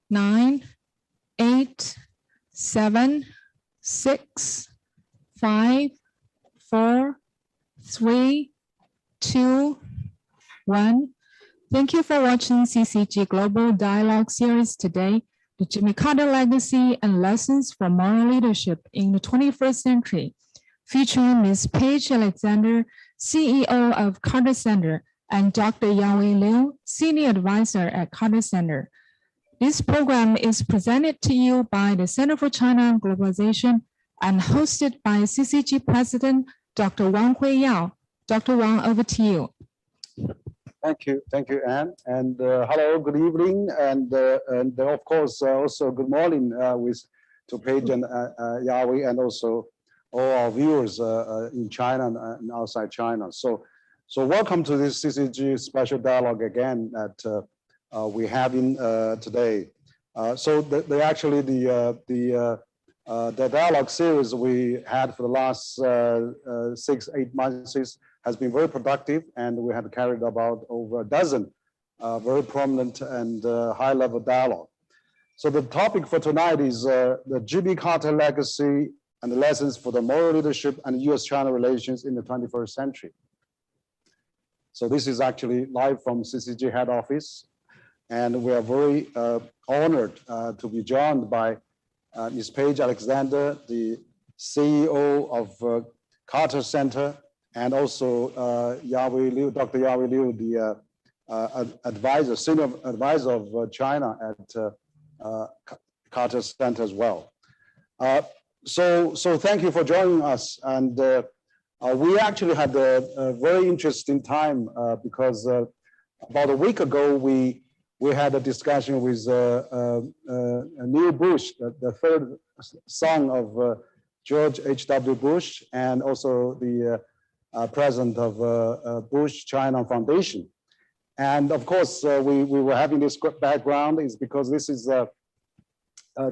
9, 8, 7, 6, 5, 4, 3, 2, 1. Thank you for watching CCG Global Dialogue Series today, the Jimmy Carter Legacy and Lessons for Moral Leadership in the 21st Century, featuring Ms. Paige Alexander, CEO of Carter Center, and Dr. Yawei Liu, Senior Advisor at Carter Center. This program is presented to you by the Center for China and Globalization and hosted by CCG President Dr. Wang Huiyao. Dr. Wang, over to you. Thank you, Anne. And hello, good evening, and of course also good morning to Paige and Yawei, and also all our viewers in China and outside China. So welcome to this CCG special dialogue again that we're having today. So the dialogue series we had for the last 6-8 months has been very productive, and we have carried about over a dozen very prominent and high-level dialogue. So the topic for tonight is the Jimmy Carter legacy and the lessons for the moral leadership and US-China relations in the 21st century. So this is actually live from CCG head office, and we are very honored to be joined by Ms. Paige Alexander, the CEO of Carter Center, and also Yawei Liu, Dr. Yawei Liu, the senior advisor of China at Carter Center as well. So thank you for joining us. And we actually had a very interesting time because about a week ago, we had a discussion with Neil Bush, the third son of George H.W. Bush, and also the president of Bush China Foundation. And of course, we were having this background is because this is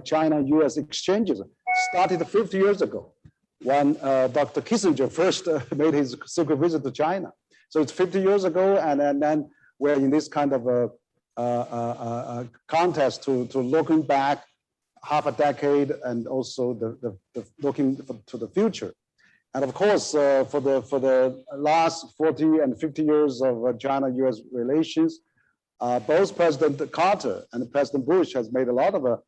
China-U.S. exchanges started 50 years ago when Dr. Kissinger first made his secret visit to China. So it's 50 years ago, and then we're in this kind of a contest to looking back half a decade and also the looking to the future. And of course, for the last 40 and 50 years of China-U.S. relations, both President Carter and President Bush has made a lot of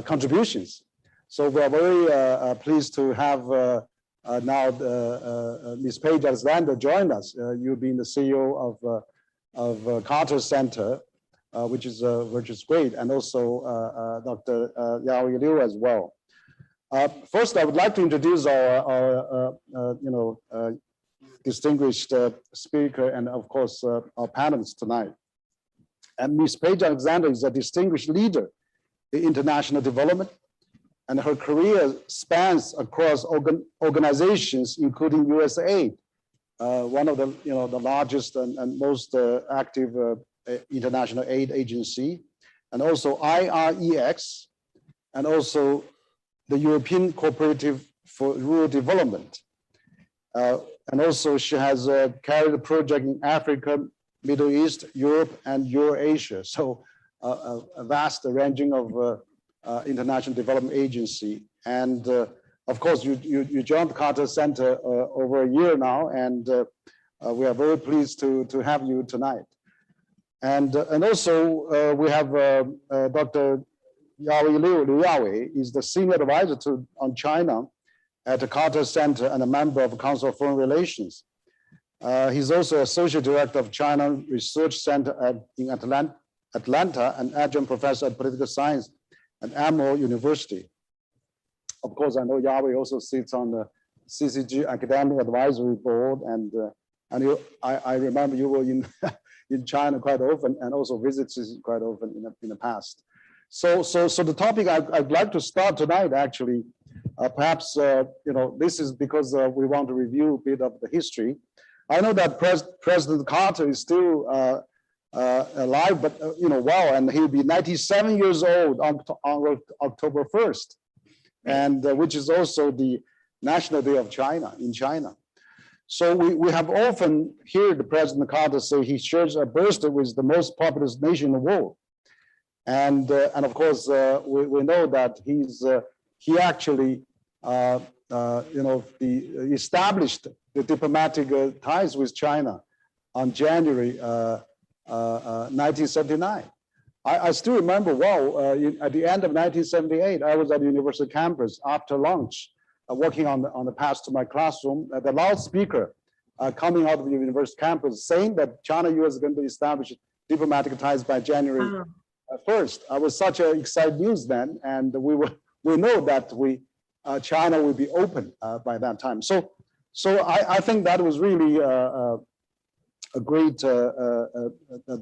contributions. So we are very pleased to have now Ms. Paige Alexander join us. You being the CEO of Carter Center, which is great, and also Dr. Yawei Liu as well. First, I would like to introduce our distinguished speaker and of course our panelists tonight. And Ms. Paige Alexander is a distinguished leader in international development, and her career spans across organizations, including USAID, one of the largest and most active international aid agency, and also IREX, and also the European Cooperative for Rural Development. And also she has carried a project in Africa, Middle East, Europe, and Eurasia. So a vast ranging of international development agency. And of course, you joined Carter Center over a year now, and we are very pleased to have you tonight. And also we have Dr. Yawei Liu, Liu Yawei, is the senior advisor on China at the Carter Center and a member of the Council of Foreign Relations. He's also associate director of China Research Center in Atlanta and adjunct professor at political science at Emory University. Of course, I know Yawei also sits on the CCG Academic Advisory Board, and I remember you were in China quite often and also visited quite often in the past. So the topic I'd like to start tonight, actually, perhaps, this is because we want to review a bit of the history. I know that President Carter is still alive, but, well, and he'll be 97 years old on October 1st, and which is also the National Day of China in China. So we have often heard President Carter say he shares a birthday with the most populous nation in the world. And of course, we know that he actually established the diplomatic ties with China on January 1979. I still remember well, at the end of 1978, I was at the university campus after lunch, working on the path to my classroom. The loudspeaker coming out of the university campus saying that China-U.S. is going to establish diplomatic ties by January 1st. I was such an exciting news then, and we know that China will be open by that time. So I think that was really a great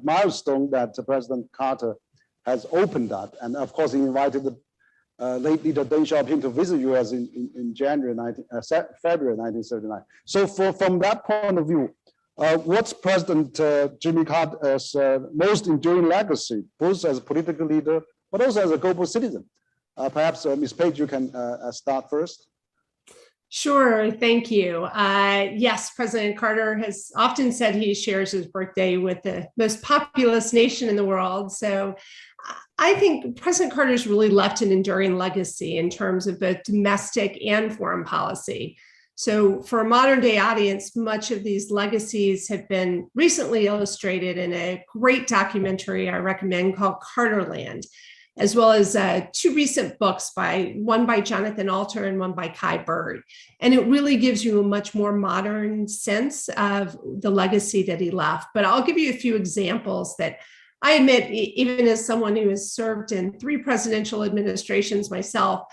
milestone that President Carter has opened that. And of course, he invited the late leader Deng Xiaoping to visit U.S. in February 1979. So from that point of view, what's President Jimmy Carter's most enduring legacy, both as a political leader, but also as a global citizen? Perhaps Ms. Page, you can start first. Sure, thank you. Yes, President Carter has often said he shares his birthday with the most populous nation in the world. So I think President Carter's really left an enduring legacy in terms of both domestic and foreign policy. So for a modern day audience, much of these legacies have been recently illustrated in a great documentary I recommend called Carterland, as well as two recent books, one by Jonathan Alter and one by Kai Bird. And it really gives you a much more modern sense of the legacy that he left. But I'll give you a few examples that I admit, even as someone who has served in 3 presidential administrations myself,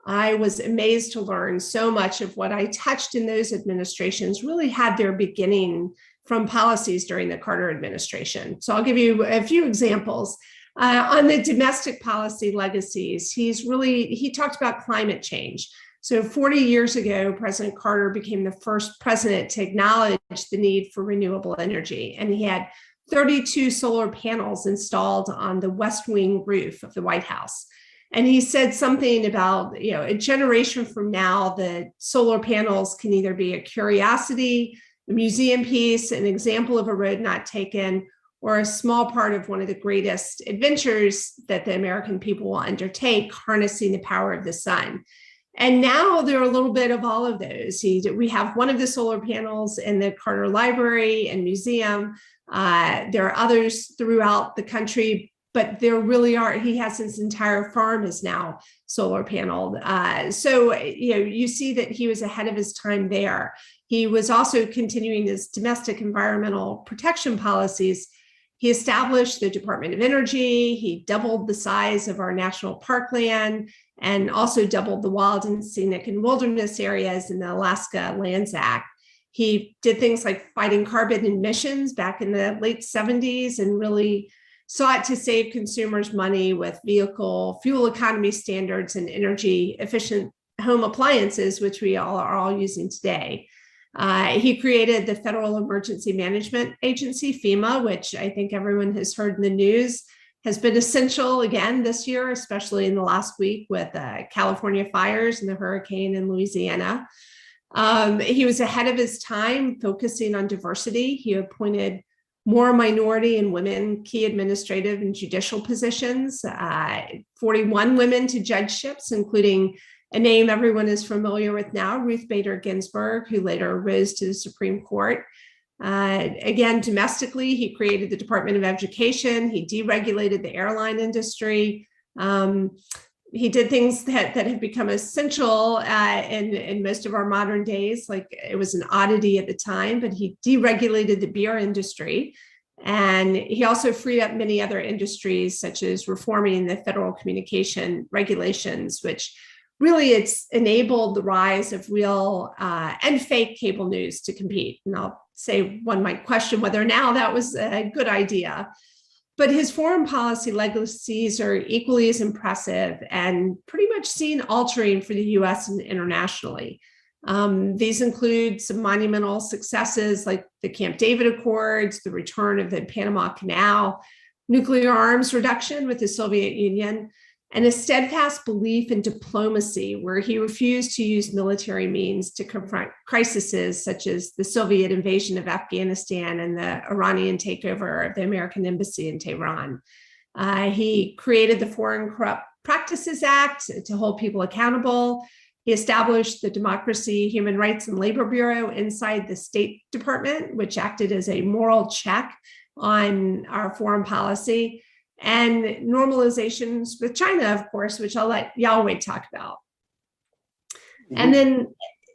I was amazed to learn so much of what I touched in those administrations really had their beginning from policies during the Carter administration. So I'll give you a few examples. On the domestic policy legacies, he talked about climate change. So 40 years ago, President Carter became the first president to acknowledge the need for renewable energy. And he had 32 solar panels installed on the West Wing roof of the White House. And he said something about, a generation from now, the solar panels can either be a curiosity, a museum piece, an example of a road not taken, or a small part of one of the greatest adventures that the American people will undertake, harnessing the power of the sun. And now there are a little bit of all of those. We have one of the solar panels in the Carter Library and Museum. There are others throughout the country, but there really are. He has his entire farm is now solar paneled. So you see that he was ahead of his time there. He was also continuing his domestic environmental protection policies. He established the Department of Energy. He doubled the size of our national parkland and also doubled the wild and scenic and wilderness areas in the Alaska Lands Act. He did things like fighting carbon emissions back in the late 70s and really sought to save consumers money with vehicle fuel economy standards and energy efficient home appliances, which we are all using today. He created the Federal Emergency Management Agency, FEMA, which I think everyone has heard in the news, has been essential again this year, especially in the last week with California fires and the hurricane in Louisiana. He was ahead of his time, focusing on diversity. He appointed more minority and women key administrative and judicial positions, 41 women to judgeships, including a name everyone is familiar with now, Ruth Bader Ginsburg, who later rose to the Supreme Court. Again, domestically, he created the Department of Education. He deregulated the airline industry. He did things that have become essential in most of our modern days, like it was an oddity at the time, but he deregulated the beer industry. And he also freed up many other industries, such as reforming the federal communication regulations, which really it's enabled the rise of real and fake cable news to compete. And I'll say one might question whether now that was a good idea. But his foreign policy legacies are equally as impressive and pretty much seen altering for the US and internationally. These include some monumental successes like the Camp David Accords, the return of the Panama Canal, nuclear arms reduction with the Soviet Union, and a steadfast belief in diplomacy where he refused to use military means to confront crises such as the Soviet invasion of Afghanistan and the Iranian takeover of the American embassy in Tehran. He created the Foreign Corrupt Practices Act to hold people accountable. He established the Democracy, Human Rights, and Labor Bureau inside the State Department, which acted as a moral check on our foreign policy, and normalizations with China, of course, which I'll let Yao-Wei talk about. And then,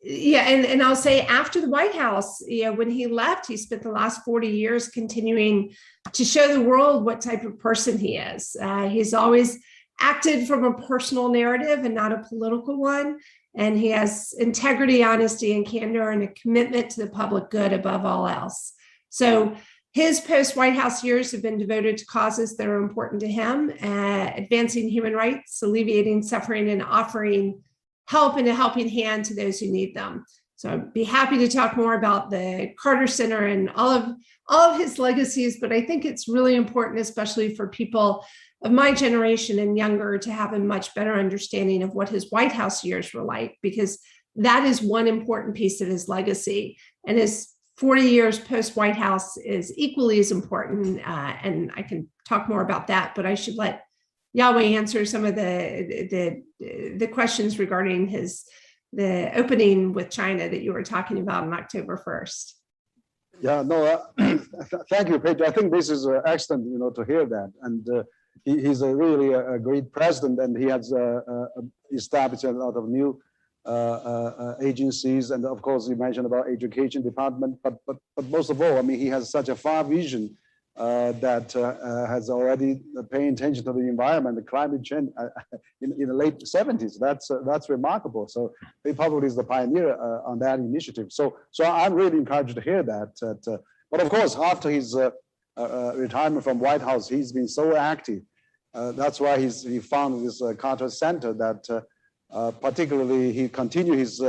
and I'll say after the White House, when he left, he spent the last 40 years continuing to show the world what type of person he is. He's always acted from a personal narrative and not a political one. And he has integrity, honesty, and candor, and a commitment to the public good above all else. So his post-White House years have been devoted to causes that are important to him, advancing human rights, alleviating suffering, and offering help and a helping hand to those who need them. So I'd be happy to talk more about the Carter Center and all of his legacies, but I think it's really important, especially for people of my generation and younger, to have a much better understanding of what his White House years were like, because that is one important piece of his legacy. And his 40 years post-White House is equally as important, and I can talk more about that, but I should let Yao-Wei answer some of the questions regarding the opening with China that you were talking about on October 1st. Yeah, no, thank you, Paige. I think this is excellent, to hear that. And he's really a great president, and he has established a lot of new agencies. And of course, you mentioned about education department, but most of all, I mean, he has such a far vision that has already paying attention to the environment, the climate change in the late 70s. That's remarkable. So he probably is the pioneer on that initiative. So I'm really encouraged to hear that. But of course, after his retirement from White House, he's been so active. That's why he founded this Carter Center that particularly he continued his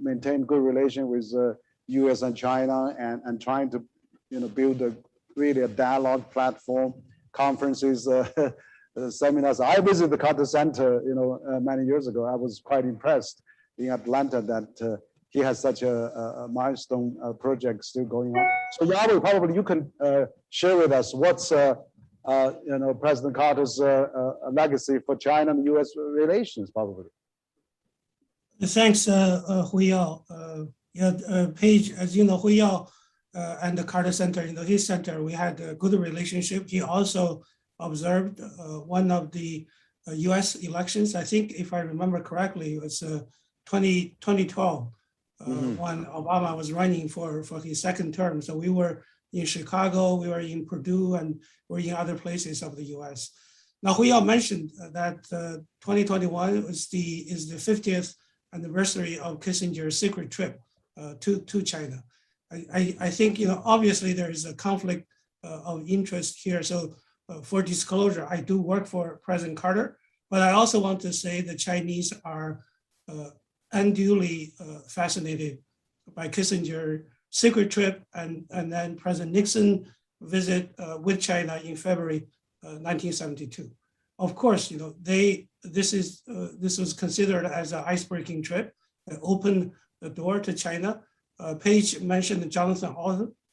maintain good relation with U.S. and China, and trying to build really a dialogue platform, conferences, seminars. I visited the Carter Center, many years ago. I was quite impressed in Atlanta that he has such a milestone project still going on. So Yao-Wei, probably you can share with us what's President Carter's legacy for China and U.S. relations, probably. Thanks, Hu Yao. Paige, as you know, Hu Yao and the Carter Center, his center, we had a good relationship. He also observed one of the U.S. elections. I think, if I remember correctly, it was 2012 when Obama was running for his second term. So we were in Chicago, we were in Purdue, and we're in other places of the U.S. Now, Hu Yao mentioned that 2021 is the 50th anniversary of Kissinger's secret trip to China. I think, obviously there is a conflict of interest here. So for disclosure, I do work for President Carter, but I also want to say the Chinese are unduly fascinated by Kissinger's secret trip and then President Nixon visit with China in February 1972. Of course, this was considered as an ice-breaking trip. It opened the door to China. Paige mentioned Jonathan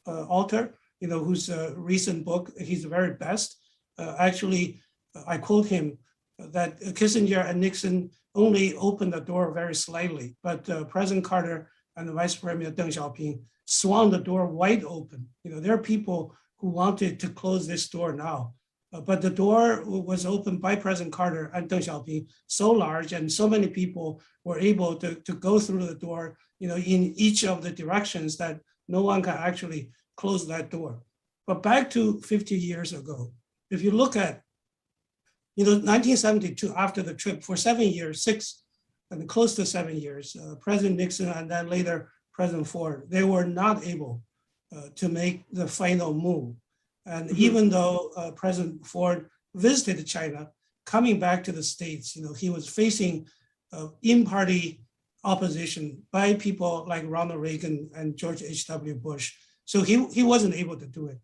Alter, whose recent book, his very best. Actually, I quote him that Kissinger and Nixon only opened the door very slightly, but President Carter and the Vice Premier Deng Xiaoping swung the door wide open. There are people who wanted to close this door now, but the door was opened by President Carter and Deng Xiaoping so large, and so many people were able to go through the door, in each of the directions that no one can actually close that door. But back to 50 years ago, if you look at, 1972, after the trip, for 7 years, 6 and close to 7 years, President Nixon and then later President Ford, they were not able to make the final move. And even though President Ford visited China, coming back to the States, he was facing in-party opposition by people like Ronald Reagan and George H.W. Bush. So he wasn't able to do it.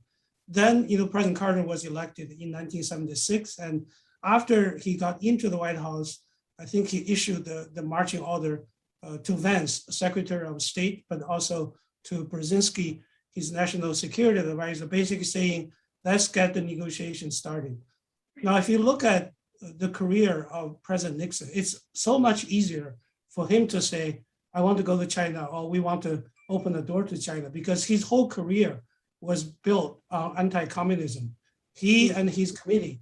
Then, President Carter was elected in 1976. And after he got into the White House, I think he issued the marching order to Vance, Secretary of State, but also to Brzezinski, his national security advisor, basically saying, let's get the negotiation started. Now, if you look at the career of President Nixon, it's so much easier for him to say, I want to go to China, or we want to open the door to China, because his whole career was built on anti-communism. He and his committee,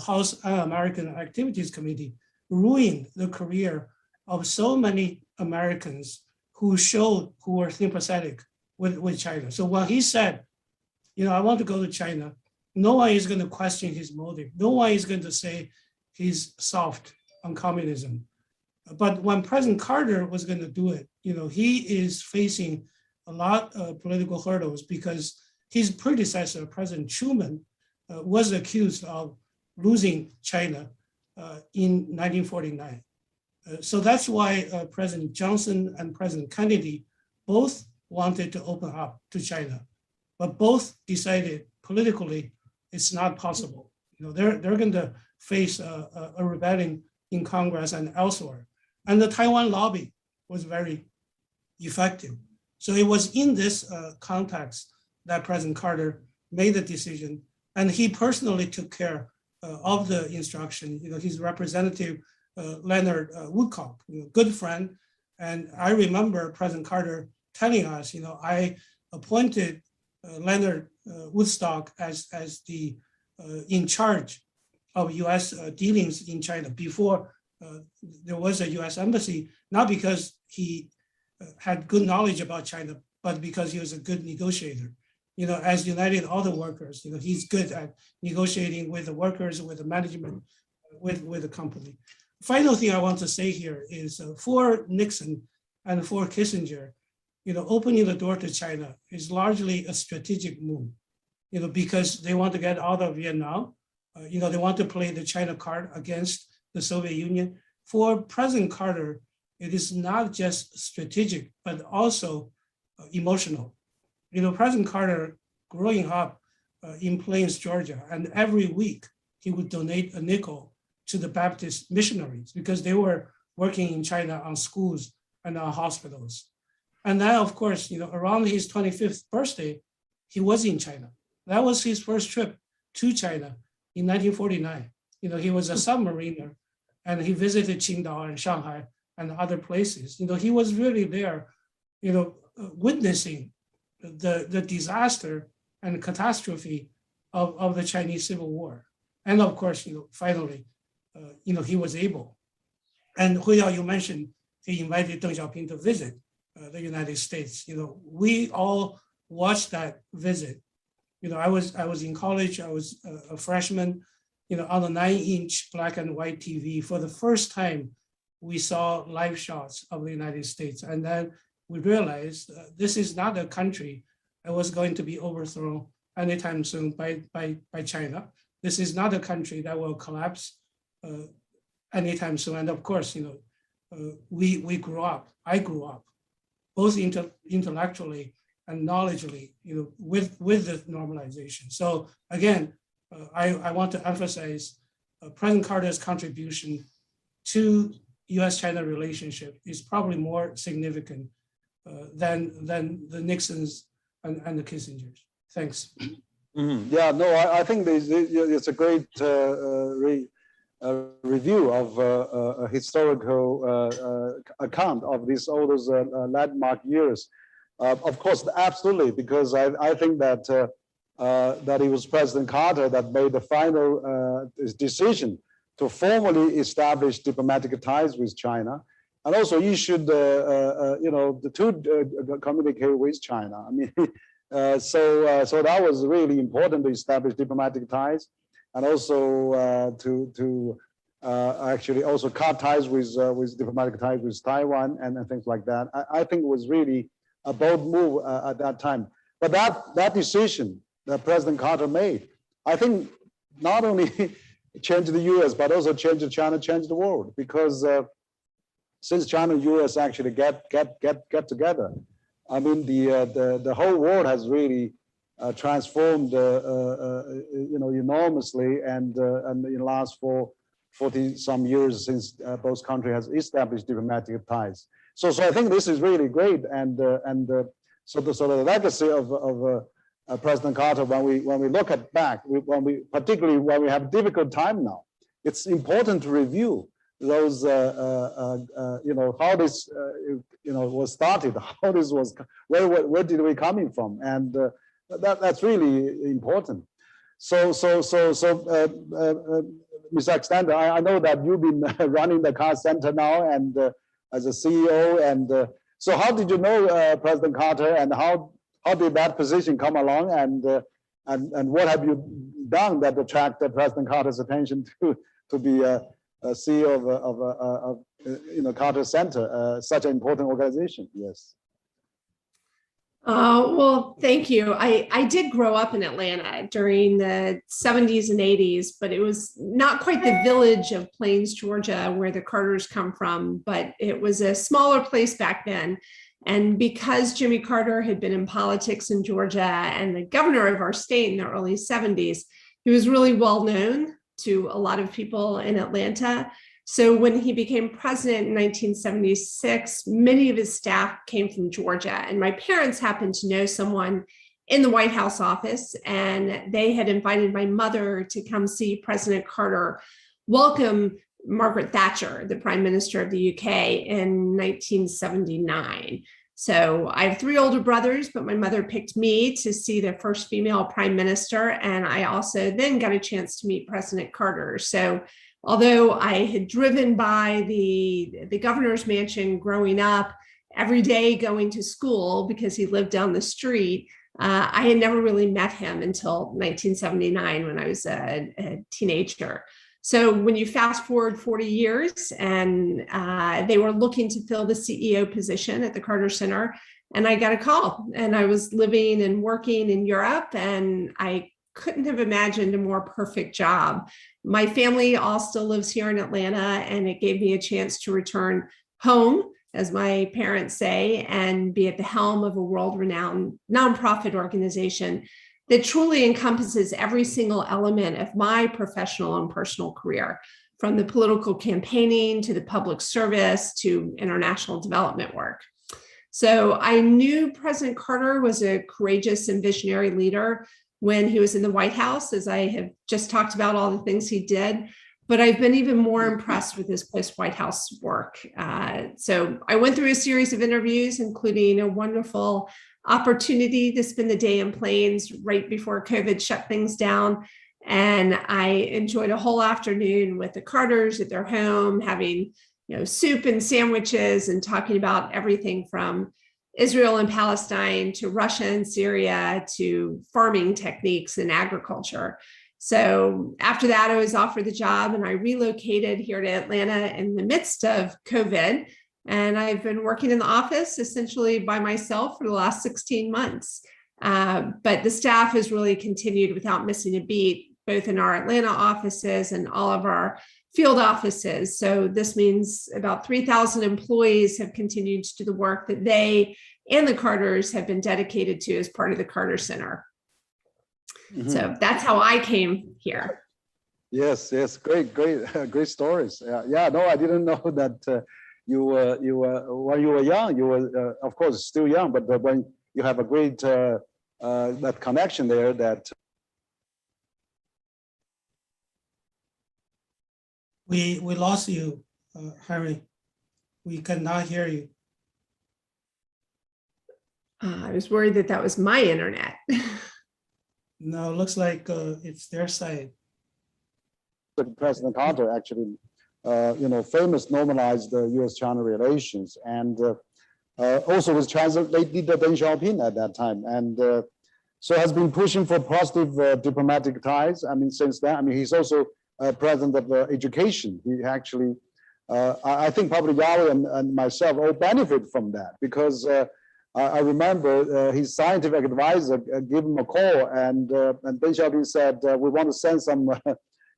House Un-American Activities Committee, ruined the career of so many Americans who were sympathetic with China. So when he said, I want to go to China, no one is going to question his motive. No one is going to say he's soft on communism. But when President Carter was going to do it, he is facing a lot of political hurdles because his predecessor, President Truman, was accused of losing China in 1949. So that's why President Johnson and President Kennedy both wanted to open up to China, but both decided politically it's not possible. They're going to face a rebellion in Congress and elsewhere. And the Taiwan lobby was very effective. So it was in this context that President Carter made the decision, and he personally took care of the instruction. His representative, Leonard Woodcock, good friend. And I remember President Carter telling us, I appointed Leonard Woodstock as the in charge of U.S. dealings in China before there was a U.S. embassy, not because he had good knowledge about China, but because he was a good negotiator. As United Auto Workers, he's good at negotiating with the workers, with the management, with the company. Final thing I want to say here is for Nixon and for Kissinger, opening the door to China is largely a strategic move, because they want to get out of Vietnam. They want to play the China card against the Soviet Union. For President Carter, it is not just strategic, but also emotional. President Carter, growing up in Plains, Georgia, and every week he would donate a nickel to the Baptist missionaries because they were working in China on schools and on hospitals. And then, of course, around his 25th birthday, he was in China. That was his first trip to China in 1949. He was a submariner, and he visited Qingdao and Shanghai and other places. He was really there, witnessing the disaster and catastrophe of the Chinese Civil War. And of course, finally, he was able. And Huiyao, you mentioned he invited Deng Xiaoping to visit the United States. We all watched that visit. I was in college. I was a freshman. On a 9-inch black and white TV, for the first time, we saw live shots of the United States, and then we realized this is not a country that was going to be overthrown anytime soon by China. This is not a country that will collapse anytime soon. And of course, we grew up. I grew up, both intellectually and knowledgeably, with the normalization. So again, I want to emphasize President Carter's contribution to U.S.-China relationship is probably more significant than the Nixons and the Kissingers. Thanks. Mm-hmm. Yeah, no, I think it's a great review of a historical account of all those landmark years. Of course, absolutely, because I think that that it was President Carter that made the final decision to formally establish diplomatic ties with China, and also issued to communicate with China. I mean, so that was really important to establish diplomatic ties, and also to actually also cut ties with diplomatic ties with Taiwan and things like that. I think it was really a bold move at that time. But that decision that President Carter made, I think not only changed the U.S. but also changed China, changed the world, because since China and U.S. actually get together, I mean the whole world has really transformed enormously, and in the last 40 some years since both countries has established diplomatic ties. So I think this is really great, and so the legacy of President Carter, when we look at back, particularly when we have difficult time now, it's important to review those, how this, was started, how this was, where did we coming from, and that's really important. So, Mr. Alexander, I know that you've been running the Carter Center now, and as a CEO, and so how did you know President Carter, and how did that position come along, and what have you done that attracted President Carter's attention to be a CEO of Carter Center, such an important organization? Yes. Well, thank you. I did grow up in Atlanta during the 70s and 80s, but it was not quite the village of Plains, Georgia, where the Carters come from, but it was a smaller place back then. And because Jimmy Carter had been in politics in Georgia and the governor of our state in the early 70s, he was really well known to a lot of people in Atlanta. So when he became president in 1976, many of his staff came from Georgia, and my parents happened to know someone in the White House office, and they had invited my mother to come see President Carter welcome Margaret Thatcher, the Prime Minister of the UK, in 1979. So I have 3 older brothers, but my mother picked me to see the first female prime minister, and I also then got a chance to meet President Carter. So although I had driven by the governor's mansion growing up, every day going to school because he lived down the street, I had never really met him until 1979 when I was a teenager. So when you fast forward 40 years, and they were looking to fill the CEO position at the Carter Center, and I got a call, and I was living and working in Europe, and I couldn't have imagined a more perfect job. My family all still lives here in Atlanta, and it gave me a chance to return home, as my parents say, and be at the helm of a world-renowned nonprofit organization that truly encompasses every single element of my professional and personal career, from the political campaigning to the public service to international development work. So I knew President Carter was a courageous and visionary leader when he was in the White House, as I have just talked about all the things he did, but I've been even more impressed with his post-White House work. So I went through a series of interviews, including a wonderful opportunity to spend the day in Plains right before COVID shut things down. And I enjoyed a whole afternoon with the Carters at their home, having soup and sandwiches and talking about everything from Israel and Palestine to Russia and Syria to farming techniques and agriculture. So after that, I was offered the job, and I relocated here to Atlanta in the midst of COVID. And I've been working in the office essentially by myself for the last 16 months. But the staff has really continued without missing a beat, both in our Atlanta offices and all of our field offices. So this means about 3,000 employees have continued to do the work that they and the Carters have been dedicated to as part of the Carter Center. Mm-hmm. So that's how I came here. Yes, great stories. Yeah, no, I didn't know that you were when you were young. You were of course still young, but when you have a great that connection there, that we lost you, Harry. We cannot hear you. I was worried that was my internet. No, it looks like it's their side. President Carter actually, famous normalized U.S.-China relations, and also was translated Deng Xiaoping at that time, and so has been pushing for positive diplomatic ties. I mean, since then, I mean, he's also president of education. He actually, I think probably Yahweh and myself all benefit from that, because I remember his scientific advisor gave him a call, and Deng Xiaoping said, we want to send some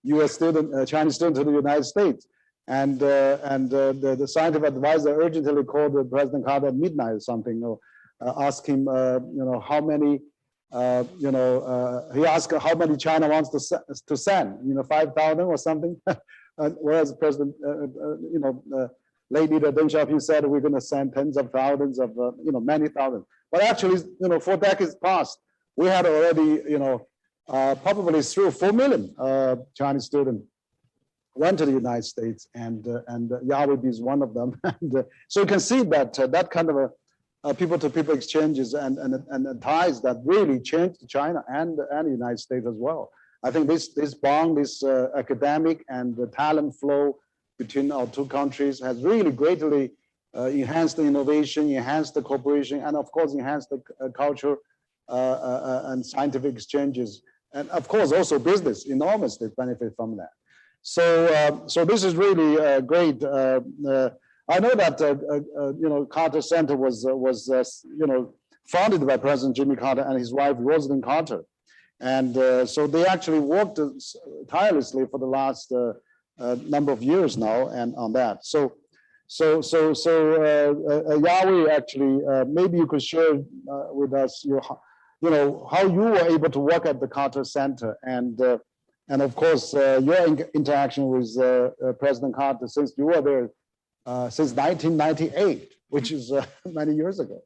U.S. student, Chinese student to the United States. And the scientific advisor urgently called President Carter at midnight or something, asked him, how many, he asked how many China wants to send, 5,000 or something. Whereas President, late leader Deng Xiaoping said, we're going to send tens of thousands of, many thousands. But actually, 4 decades passed. we had already, probably 3 or 4 million Chinese students went to the United States, and Yahweh is one of them. And so you can see that that kind of a people-to-people exchanges and ties that really changed China and the United States as well. I think this bond, this academic and the talent flow between our two countries has really greatly enhanced the innovation, enhanced the cooperation, and of course enhanced the culture and scientific exchanges, and of course also business enormously benefit from that. So this is really great. I know that Carter Center was founded by President Jimmy Carter and his wife Rosalyn Carter, and so they actually worked tirelessly for the last number of years now, and on that. So Yahweh, actually, maybe you could share with us how you were able to work at the Carter Center, and of course your interaction with President Carter since you were there since 1998, which is many years ago.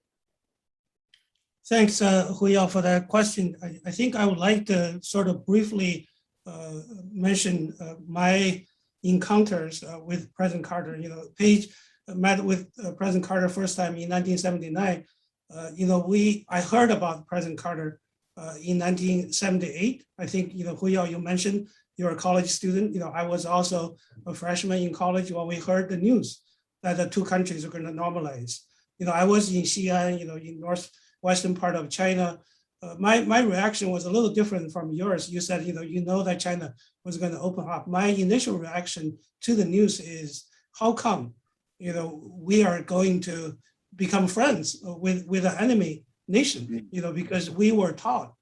Thanks, Huyao, for that question. I think I would like to sort of briefly mention my encounters with President Carter. Paige met with President Carter first time in 1979. I heard about President Carter in 1978. I think, Huyao, you mentioned you're a college student. I was also a freshman in college when we heard the news that the two countries are going to normalize. I was in Xi'an, in northwestern part of China. My reaction was a little different from yours. You said, that China was going to open up. My initial reaction to the news is, how come, we are going to become friends with an enemy nation, because we were taught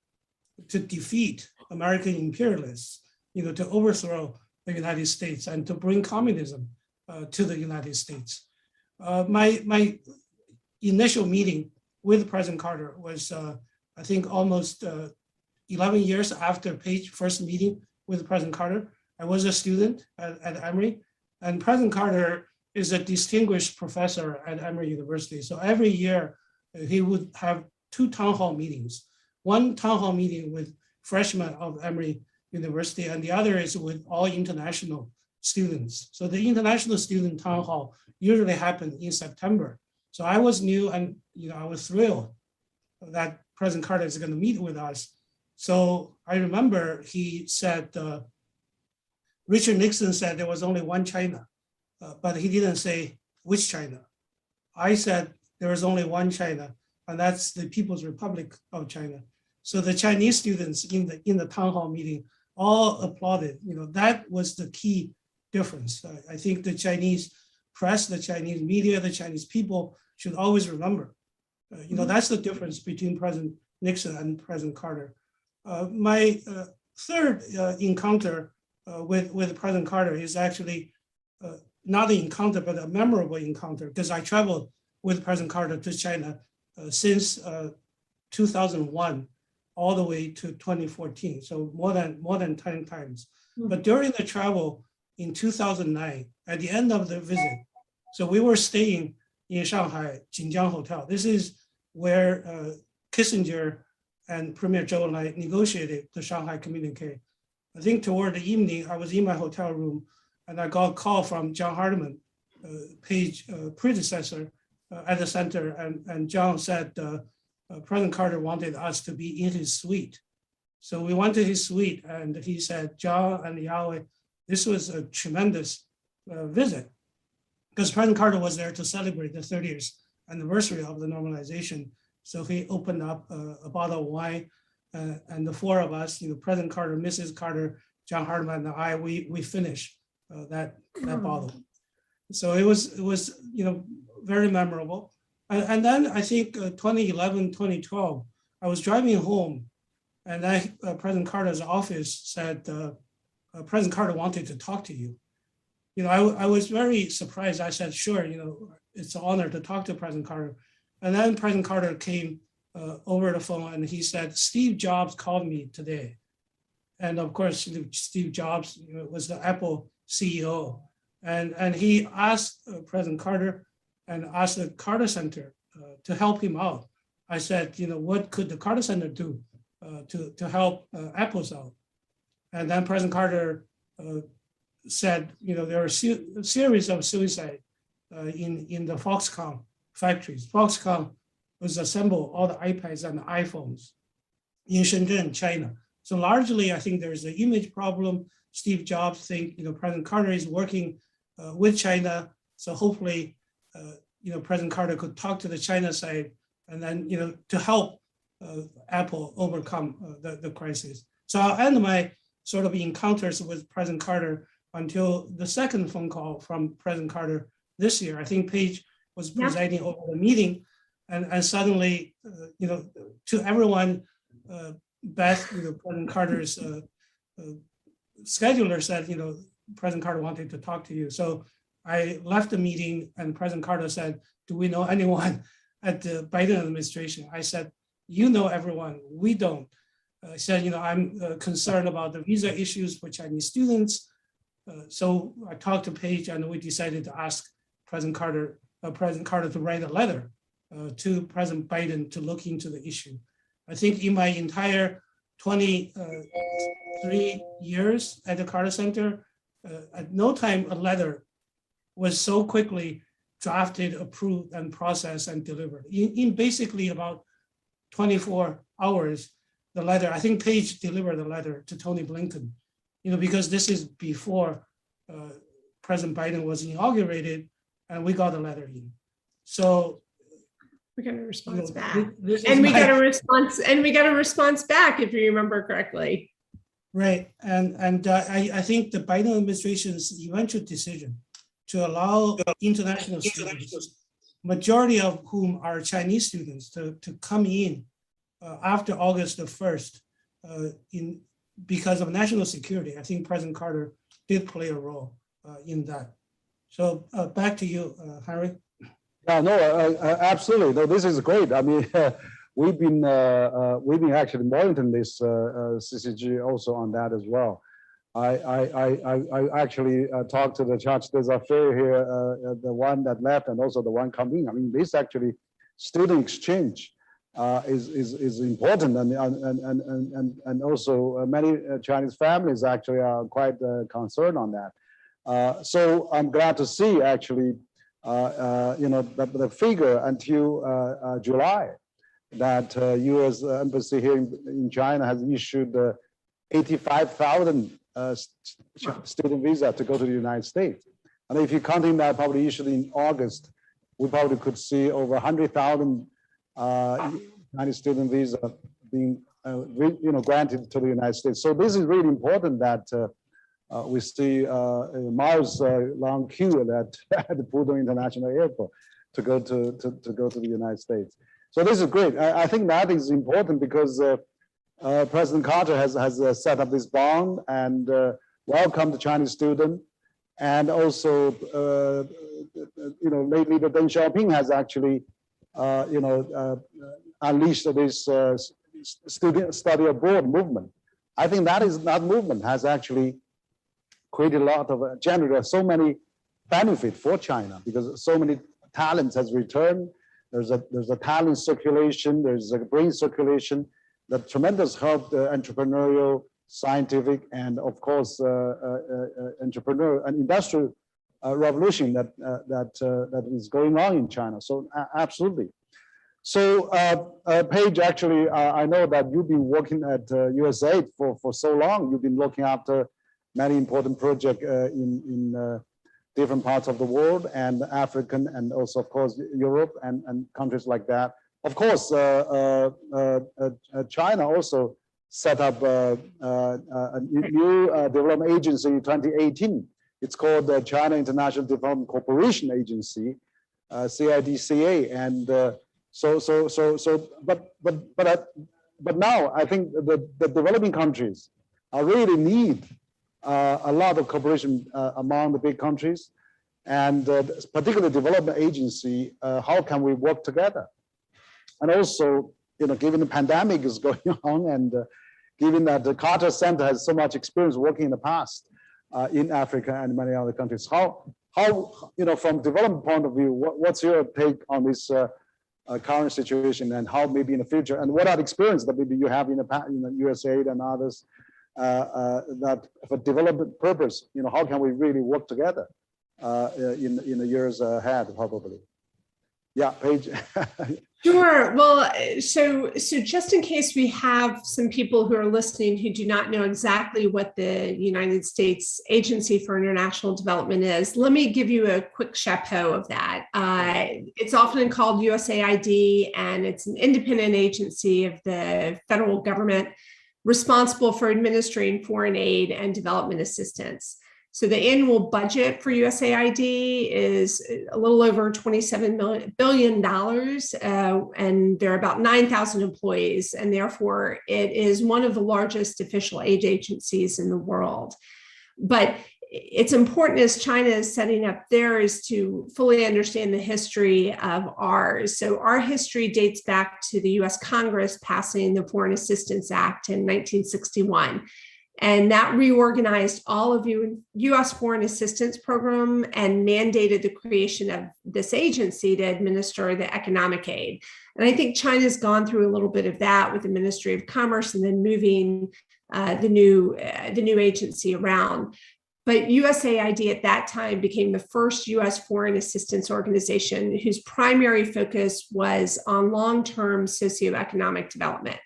to defeat American imperialists, to overthrow the United States and to bring communism to the United States. My initial meeting with President Carter was, I think, almost 11 years after Paige's first meeting with President Carter. I was a student at Emory, and President Carter is a distinguished professor at Emory University. So every year he would have 2 town hall meetings. One town hall meeting with freshmen of Emory University, and the other is with all international students. So the international student town hall usually happened in September. So I was new, and I was thrilled that President Carter is going to meet with us. So I remember he said, Richard Nixon said there was only one China, but he didn't say which China. I said there was only one China, and that's the People's Republic of China. So the Chinese students in the town hall meeting all applauded. That was the key difference. I think the Chinese press, the Chinese media, the Chinese people should always remember. That's the difference between President Nixon and President Carter. My third encounter with President Carter is actually not an encounter, but a memorable encounter, because I traveled with President Carter to China since 2001 all the way to 2014, so more than 10 times. But during the travel in 2009, at the end of the visit, so we were staying in Shanghai, Jinjiang Hotel. This is where Kissinger and Premier Zhou and I negotiated the Shanghai Communique. I think toward the evening, I was in my hotel room, and I got a call from John Hardiman, Paige's predecessor at the center, and John said President Carter wanted us to be in his suite. So we went to his suite, and he said, John and Yahweh, this was a tremendous visit, because President Carter was there to celebrate the 30th anniversary of the normalization. So he opened up a bottle of wine, and the 4 of us, President Carter, Mrs. Carter, John Hardiman, and I, we finished that bottle. So it was very memorable. And then I think 2011, 2012, I was driving home, and President Carter's office said, President Carter wanted to talk to you. I was very surprised. I said, sure, it's an honor to talk to President Carter. And then President Carter came over the phone, and he said, Steve Jobs called me today. And of course, Steve Jobs was the Apple CEO. And he asked President Carter and asked the Carter Center to help him out. I said, what could the Carter Center do to help Apple's out. And then President Carter said, there are a series of suicide in the Foxconn factories. Foxconn was assemble all the iPads and the iPhones in Shenzhen, China. So largely, I think there's an image problem. Steve Jobs think, President Carter is working with China. So hopefully, President Carter could talk to the China side and then, to help Apple overcome the crisis. So I'll end my sort of encounters with President Carter until the second phone call from President Carter this year. I think Paige was presiding over the meeting, and suddenly, to everyone, Beth, President Carter's scheduler said, President Carter wanted to talk to you. So I left the meeting, and President Carter said, "Do we know anyone at the Biden administration?" I said, "You know everyone. We don't." I said, "I'm concerned about the visa issues for Chinese students." So I talked to Paige, and we decided to ask President Carter to write a letter to President Biden to look into the issue. I think in my entire 23 years at the Carter Center, at no time a letter was so quickly drafted, approved, and processed and delivered. In basically about 24 hours, the letter, I think Paige delivered the letter to Tony Blinken, because this is before President Biden was inaugurated, and we got the letter in. So we got a response back. We got a response back, if you remember correctly. Right. And I think the Biden administration's eventual decision to allow international students, majority of whom are Chinese students, to come in after August the 1st because of national security. I think President Carter did play a role in that. So back to you, Henry. Yeah, no, absolutely. No, this is great. I mean, we've been actually monitoring this CCG also on that as well. I actually talked to the Charge d'Affaires here, the one that left and also the one coming. I mean, this actually student exchange is important, and also many Chinese families actually are quite concerned on that. So I'm glad to see actually, the figure until July that U.S. embassy here in China has issued 85,000 student visa to go to the United States. And if you're counting that probably issued in August, we probably could see over 100,000 Chinese student visa being granted to the United States. So this is really important that we see a miles long queue at the Pudong International Airport to go to the United States. So this is great. I think that is important because President Carter has set up this bond and welcomed the Chinese student, and also lately the Deng Xiaoping has actually unleashed this student study abroad movement. I think that movement has actually created a lot of generated so many benefit for China because so many talents has returned. There's a talent circulation, there's a brain circulation, that tremendous help the entrepreneurial, scientific, and of course entrepreneurial and industrial revolution that is going on in China. So absolutely. So Paige, actually, I know that you've been working at USAID for so long. You've been looking after many important projects in different parts of the world, and African, and also, of course, Europe and countries like that. Of course, China also set up a new development agency in 2018. It's called the China International Development Cooperation Agency, CIDCA, and but now I think the developing countries really need a lot of cooperation among the big countries, and particularly development agency. How can we work together? And also, given the pandemic is going on, and given that the Carter Center has so much experience working in the past in Africa and many other countries, how from development point of view, what's your take on this current situation and how maybe in the future, and what are the experience that maybe you have in the past, USAID and others, that for development purpose, how can we really work together in the years ahead, probably. Yeah, Paige. Sure. Well, so just in case we have some people who are listening who do not know exactly what the United States Agency for International Development is, let me give you a quick chapeau of that. It's often called USAID, and it's an independent agency of the federal government responsible for administering foreign aid and development assistance. So the annual budget for USAID is a little over $27 billion, and there are about 9,000 employees, and therefore it is one of the largest official aid agencies in the world. But it's important as China is setting up theirs to fully understand the history of ours. So our history dates back to the US Congress passing the Foreign Assistance Act in 1961. And that reorganized all of U.S. foreign assistance program and mandated the creation of this agency to administer the economic aid. And I think China's gone through a little bit of that with the Ministry of Commerce and then moving the new agency around. But USAID at that time became the first U.S. foreign assistance organization whose primary focus was on long-term socioeconomic development.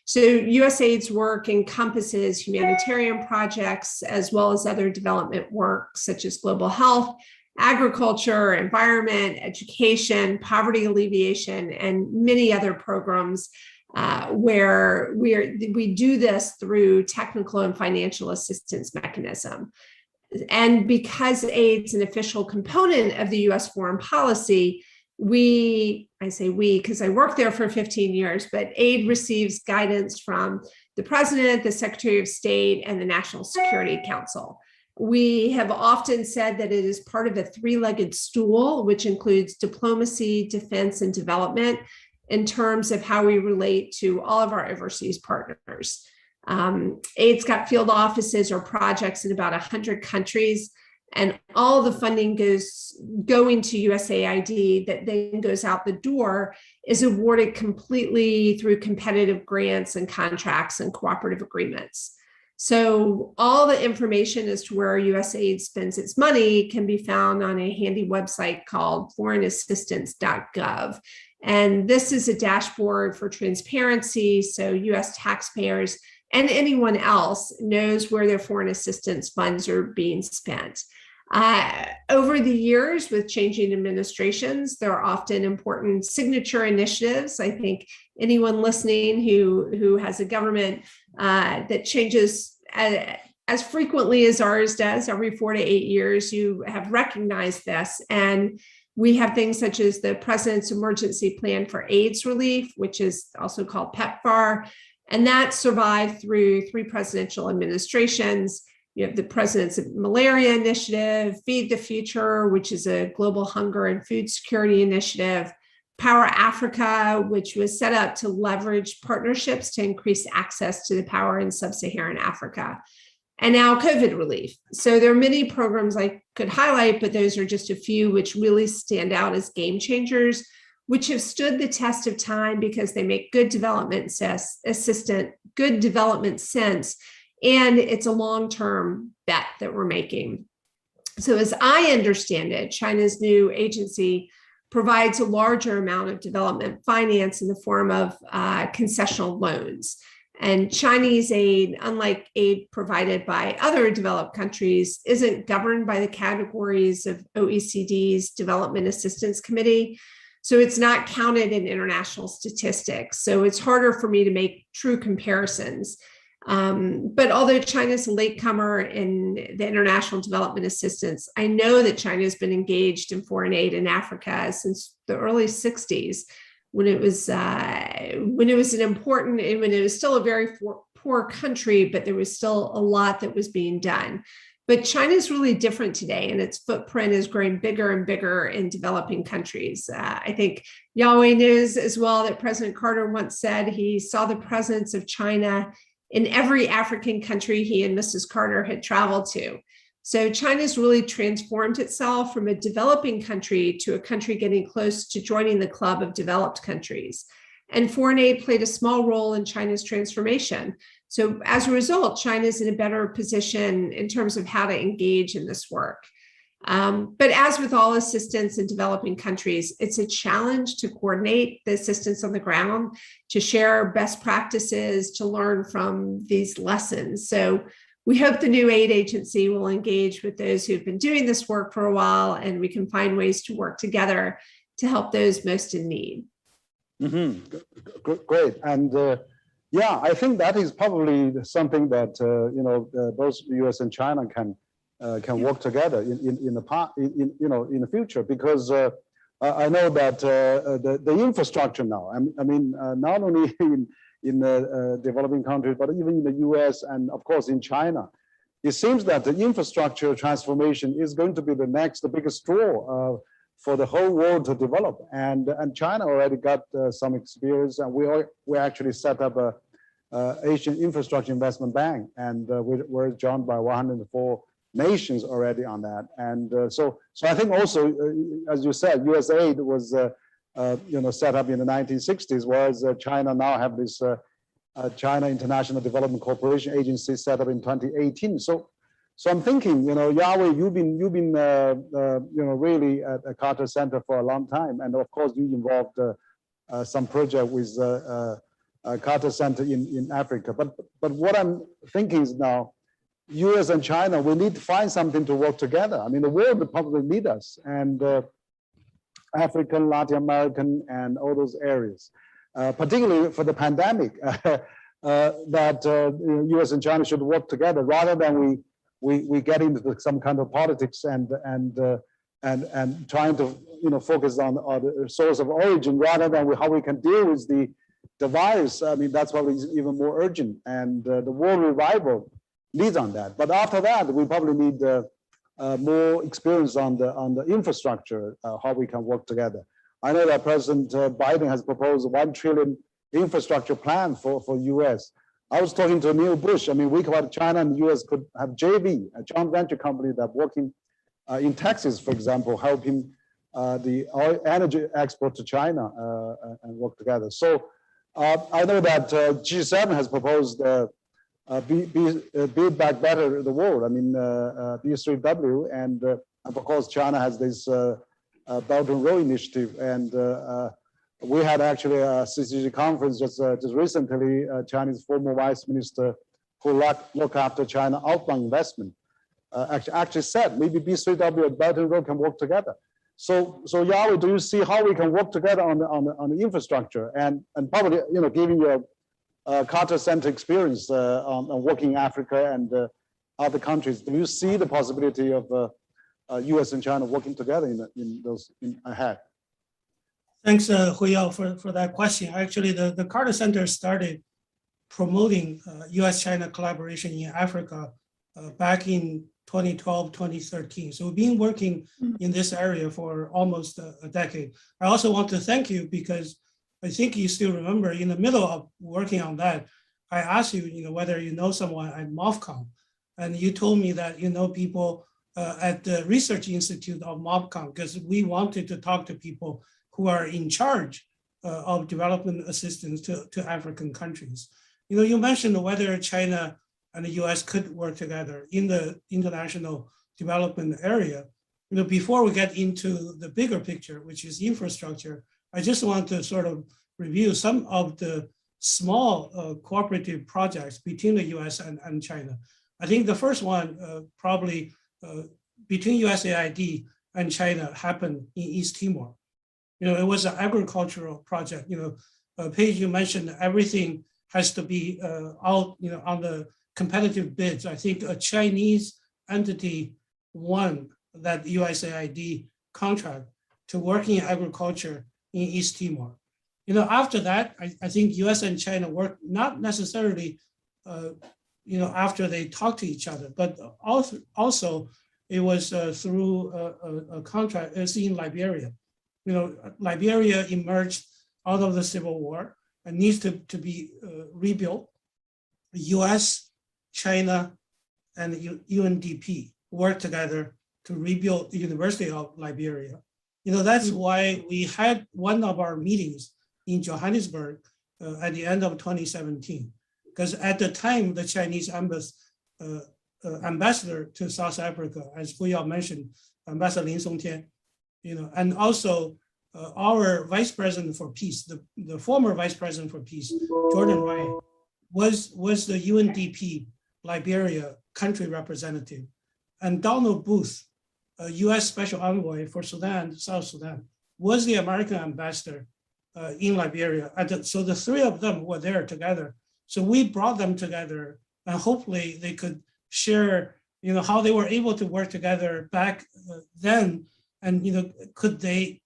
So USAID's work encompasses humanitarian projects as well as other development work such as global health, agriculture, environment, education, poverty alleviation, and many other programs where we do this through technical and financial assistance mechanism. And because aid's an official component of the U.S. foreign policy, I say we because I worked there for 15 years, but aid receives guidance from the president, the secretary of state, and the National Security Council. We have often said that it is part of a three-legged stool, which includes diplomacy, defense, and development in terms of how we relate to all of our overseas partners. Aid's got field offices or projects in about 100 countries. And all the funding going to USAID that then goes out the door is awarded completely through competitive grants and contracts and cooperative agreements. So all the information as to where USAID spends its money can be found on a handy website called foreignassistance.gov. And this is a dashboard for transparency, so US taxpayers and anyone else knows where their foreign assistance funds are being spent. Over the years, with changing administrations, there are often important signature initiatives. I think anyone listening who has a government that changes as frequently as ours does, every 4 to 8 years, you have recognized this. And we have things such as the President's Emergency Plan for AIDS Relief, which is also called PEPFAR, and that survived through 3 presidential administrations. You have the President's Malaria Initiative, Feed the Future, which is a global hunger and food security initiative, Power Africa, which was set up to leverage partnerships to increase access to the power in sub-Saharan Africa, and now COVID relief. So there are many programs I could highlight, but those are just a few which really stand out as game changers, which have stood the test of time because they make good development sense, and it's a long-term bet that we're making. So as I understand it, China's new agency provides a larger amount of development finance in the form of concessional loans. And Chinese aid, unlike aid provided by other developed countries, isn't governed by the categories of OECD's Development Assistance Committee. So it's not counted in international statistics. So it's harder for me to make true comparisons. But although China's a latecomer in the international development assistance, I know that China has been engaged in foreign aid in Africa since the early 60s, when it was an important, and when it was still a very poor country, but there was still a lot that was being done. But China is really different today, and its footprint is growing bigger and bigger in developing countries. I think Yahweh knows as well that President Carter once said he saw the presence of China in every African country he and Mrs. Carter had traveled to. So China's really transformed itself from a developing country to a country getting close to joining the club of developed countries. And foreign aid played a small role in China's transformation. So as a result, China's in a better position in terms of how to engage in this work. But as with all assistance in developing countries, it's a challenge to coordinate the assistance on the ground, to share best practices, to learn from these lessons. So we hope the new aid agency will engage with those who've been doing this work for a while, and we can find ways to work together to help those most in need. Great. And yeah, I think that is probably something that both U.S. and China can work together in the future, because I know that the infrastructure now, I mean, not only in developing countries, but even in the U.S. and of course in China, it seems that the infrastructure transformation is going to be the biggest draw for the whole world to develop. And China already got some experience, and we actually set up a Asian Infrastructure Investment Bank, and we're joined by 104 nations already on that. And so I think also, as you said, USAID was set up in the 1960s, whereas China now have this China International Development Cooperation Agency set up in 2018. So I'm thinking, Yahweh, you've been really at the Carter Center for a long time, and of course you involved some project with Carter Center in Africa. But what I'm thinking is now, U.S. and China, we need to find something to work together. I mean, the world will probably need us, and African, Latin American, and all those areas, particularly for the pandemic, that U.S. and China should work together rather than we get into some kind of politics and trying to focus on the source of origin rather than how we can deal with the virus. I mean, that's probably even more urgent, and the world revival leads on that. But after that, we probably need more experience on the infrastructure, how we can work together. I know that President Biden has proposed a $1 trillion infrastructure plan for U.S. I was talking to Neil Bush. I mean, we thought China and the U.S. could have JV, a joint venture company that working in Texas, for example, helping the oil energy export to China and work together. So I know that G7 has proposed Build Back Better the World. I mean, B3W, and of course, China has this Belt and Road Initiative, and we had actually a CCG conference just recently. Chinese former vice minister who look after China outbound investment actually said maybe B3W and Belt and Road can work together. So Yahweh, do you see how we can work together on the infrastructure, and probably giving you a Carter Center experience on working in Africa and other countries? Do you see the possibility of U.S. and China working together in ahead? Thanks, Huyao, for that question. Actually, the Carter Center started promoting U.S.-China collaboration in Africa back in 2012, 2013. So we've been working in this area for almost a decade. I also want to thank you because I think you still remember in the middle of working on that, I asked you, whether you know someone at MOFCOM, and you told me that you know people at the Research Institute of MOFCOM, because we wanted to talk to people who are in charge of development assistance to African countries. You mentioned whether China and the US could work together in the international development area. Before we get into the bigger picture, which is infrastructure, I just want to sort of review some of the small cooperative projects between the US and China. I think the first one probably between USAID and China happened in East Timor. It was an agricultural project. Paige, you mentioned everything has to be out, on the competitive bids. I think a Chinese entity won that USAID contract to work in agriculture in East Timor. After that, I think US and China worked not necessarily, after they talked to each other, but also it was through a contract in Liberia. Liberia emerged out of the Civil War and needs to be rebuilt. US, China, and UNDP work together to rebuild the University of Liberia. That's why we had one of our meetings in Johannesburg at the end of 2017, because at the time, the Chinese ambassador to South Africa, as Huyao mentioned, Ambassador Lin Songtian, and also our vice president for peace, the former vice president for peace, Jordan Wright, was the UNDP Liberia country representative, and Donald Booth, a U.S. special envoy for Sudan, South Sudan, was the American ambassador in Liberia. So the three of them were there together. So we brought them together, and hopefully they could share, how they were able to work together back then, and could they,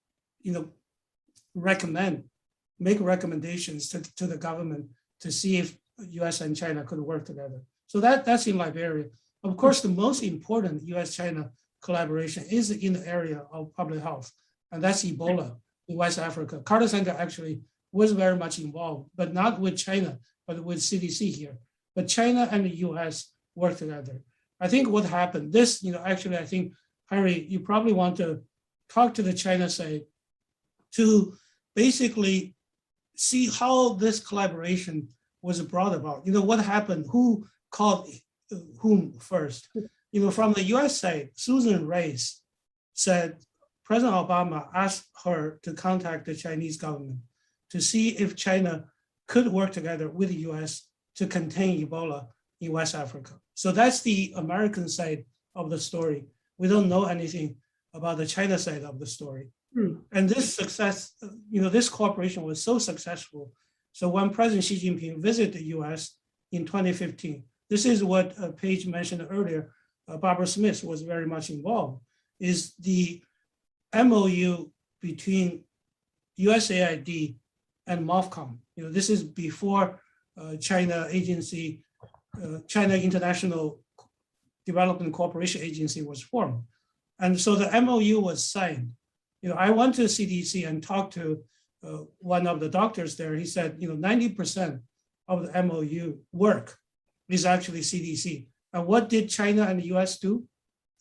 make recommendations to the government to see if U.S. and China could work together. So that's in Liberia. Of course, the most important U.S.-China collaboration is in the area of public health, and that's Ebola in West Africa. Carter Center actually was very much involved, but not with China, but with CDC here. But China and the U.S. work together. I think what happened, actually, I think, Henry, you probably want to talk to the China side to basically see how this collaboration was brought about. What happened, who called whom first? From the US side, Susan Rice said President Obama asked her to contact the Chinese government to see if China could work together with the US to contain Ebola in West Africa. So that's the American side of the story. We don't know anything about the China side of the story. And this success, this cooperation was so successful. So when President Xi Jinping visited the US in 2015, this is what Paige mentioned earlier, Barbara Smith was very much involved, is the MOU between USAID and MOFCOM. This is before China International Development Cooperation Agency was formed. And so the MOU was signed. I went to CDC and talked to one of the doctors there. He said, 90% of the MOU work is actually CDC. And what did China and the US do?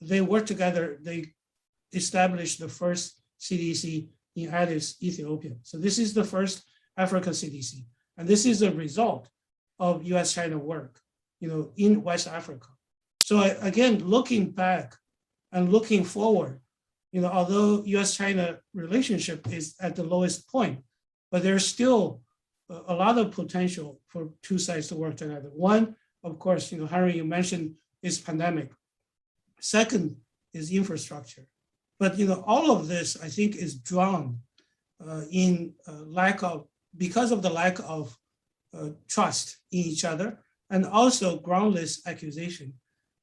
They worked together. They established the first CDC in Addis, Ethiopia. So this is the first African CDC. And this is a result of US-China work, in West Africa. So again, looking back and looking forward, although US-China relationship is at the lowest point, but there's still a lot of potential for two sides to work together. One, of course, Harry, you mentioned, is pandemic. Second is infrastructure. But all of this, I think, is drawn because of the lack of trust in each other, and also groundless accusation,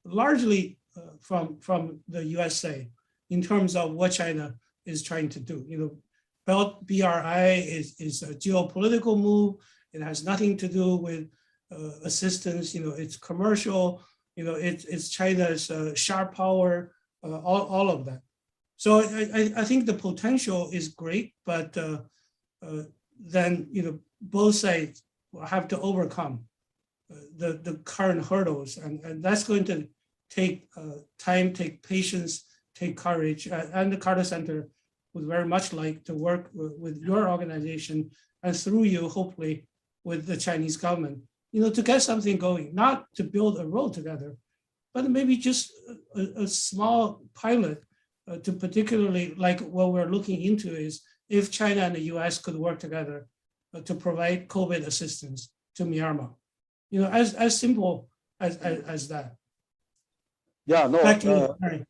largely from the USA in terms of what China is trying to do. BRI is a geopolitical move. It has nothing to do with assistance. It's commercial. It's China's sharp power. All of that. So I think the potential is great, but then both sides will have to overcome the current hurdles, and that's going to take time, take patience, take courage. And the Carter Center would very much like to work with your organization, and through you, hopefully, with the Chinese government, to get something going, not to build a road together, but maybe just a small pilot to particularly, like what we're looking into is if China and the US could work together to provide COVID assistance to Myanmar, as simple as that. Yeah, no. Back to you, Harry.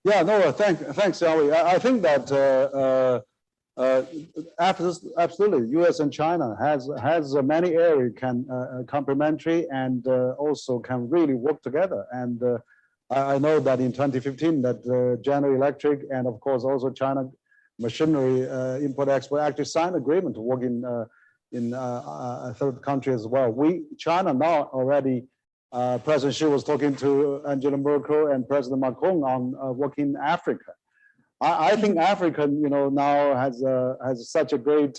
Yeah, no. Thanks, Yahweh. I think that absolutely, U.S. and China has many areas can complementary and also can really work together. And I know that in 2015, that General Electric and of course also China Machinery Import Export actually signed agreement to work in a third country as well. China now already. President Xi was talking to Angela Merkel and President Macron on working in Africa. I think Africa, now has such a great,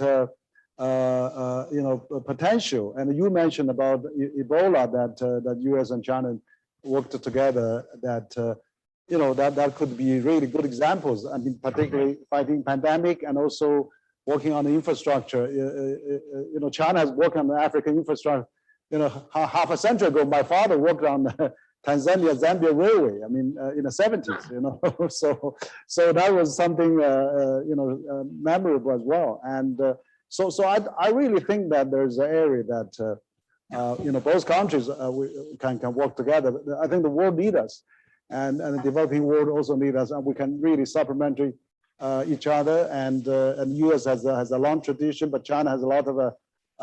potential. And you mentioned about Ebola that U.S. and China worked together. That that could be really good examples. I mean, particularly fighting pandemic and also working on the infrastructure. China has worked on the African infrastructure. Half a century ago, my father worked on the Tanzania-Zambia railway. I mean, in the 70s. So that was something memorable as well. And so I really think that there's an area that both countries can work together. I think the world needs us, and the developing world also needs us, and we can really supplementary each other. And U.S. has a long tradition, but China has a lot of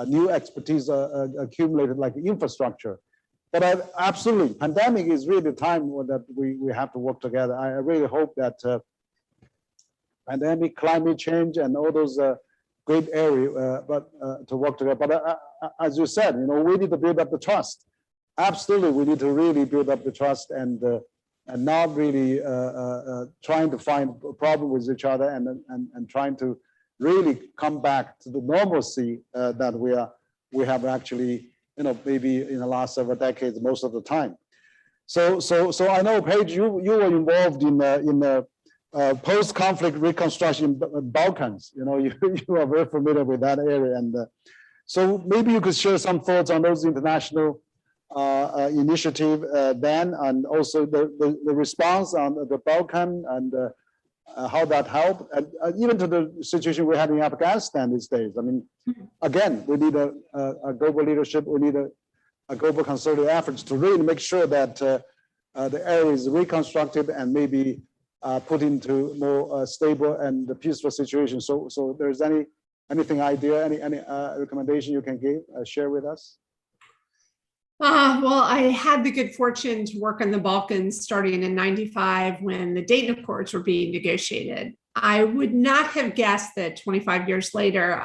new expertise accumulated, like infrastructure. But absolutely, pandemic is really the time that we have to work together. I really hope that pandemic, climate change, and all those great area, to work together. But as you said, we need to build up the trust. Absolutely, we need to really build up the trust and not really trying to find a problem with each other and trying to really come back to the normalcy that we have actually, maybe in the last several decades, most of the time. So I know, Paige, you were involved in the post-conflict reconstruction in Balkans. You are very familiar with that area, and so maybe you could share some thoughts on those international initiative then, and also the response on the Balkan and how that helped, and even to the situation we have in Afghanistan these days. I mean, again, we need a global leadership. We need a global concerted efforts to really make sure that the area is reconstructed and maybe put into more stable and peaceful situation. So there's anything idea, any recommendation you can share with us? Well, I had the good fortune to work on the Balkans starting in '95 when the Dayton Accords were being negotiated. I would not have guessed that 25 years later,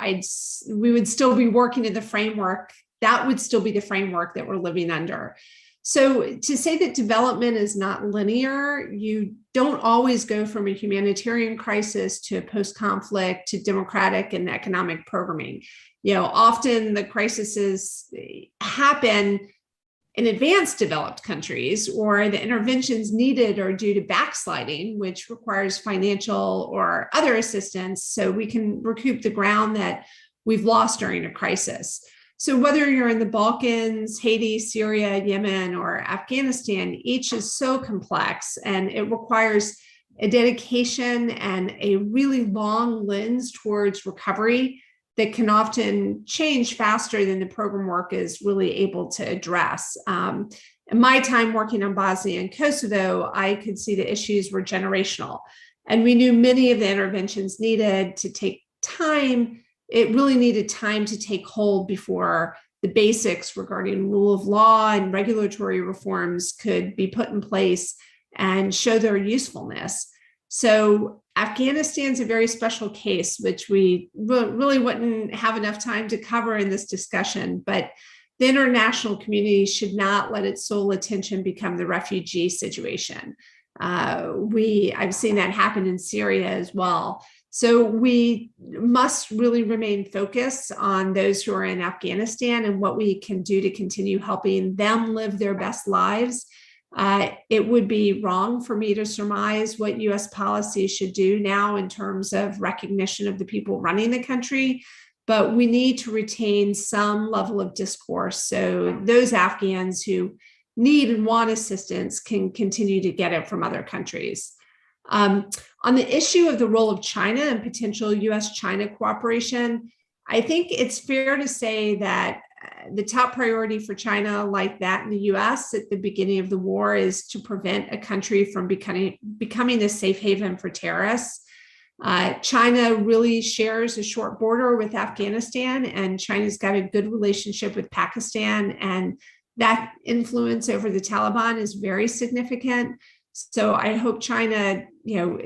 we would still be working in the framework. That would still be the framework that we're living under. So to say that development is not linear, you don't always go from a humanitarian crisis to a post-conflict to democratic and economic programming. Often the crises happen in advanced developed countries, or the interventions needed are due to backsliding, which requires financial or other assistance so we can recoup the ground that we've lost during a crisis. So whether you're in the Balkans, Haiti, Syria, Yemen, or Afghanistan, each is so complex, and it requires a dedication and a really long lens towards recovery that can often change faster than the program work is really able to address. In my time working on Bosnia and Kosovo, I could see the issues were generational, and we knew many of the interventions needed to take time. It really needed time to take hold before the basics regarding rule of law and regulatory reforms could be put in place and show their usefulness. So Afghanistan's a very special case, which we really wouldn't have enough time to cover in this discussion, but the international community should not let its sole attention become the refugee situation. I've seen that happen in Syria as well. So we must really remain focused on those who are in Afghanistan and what we can do to continue helping them live their best lives. It would be wrong for me to surmise what U.S. policy should do now in terms of recognition of the people running the country, but we need to retain some level of discourse so those Afghans who need and want assistance can continue to get it from other countries. On the issue of the role of China and potential U.S.-China cooperation, I think it's fair to say that the top priority for China, like that in the U.S. at the beginning of the war, is to prevent a country from becoming a safe haven for terrorists. China really shares a short border with Afghanistan, and China's got a good relationship with Pakistan, and that influence over the Taliban is very significant. So I hope China,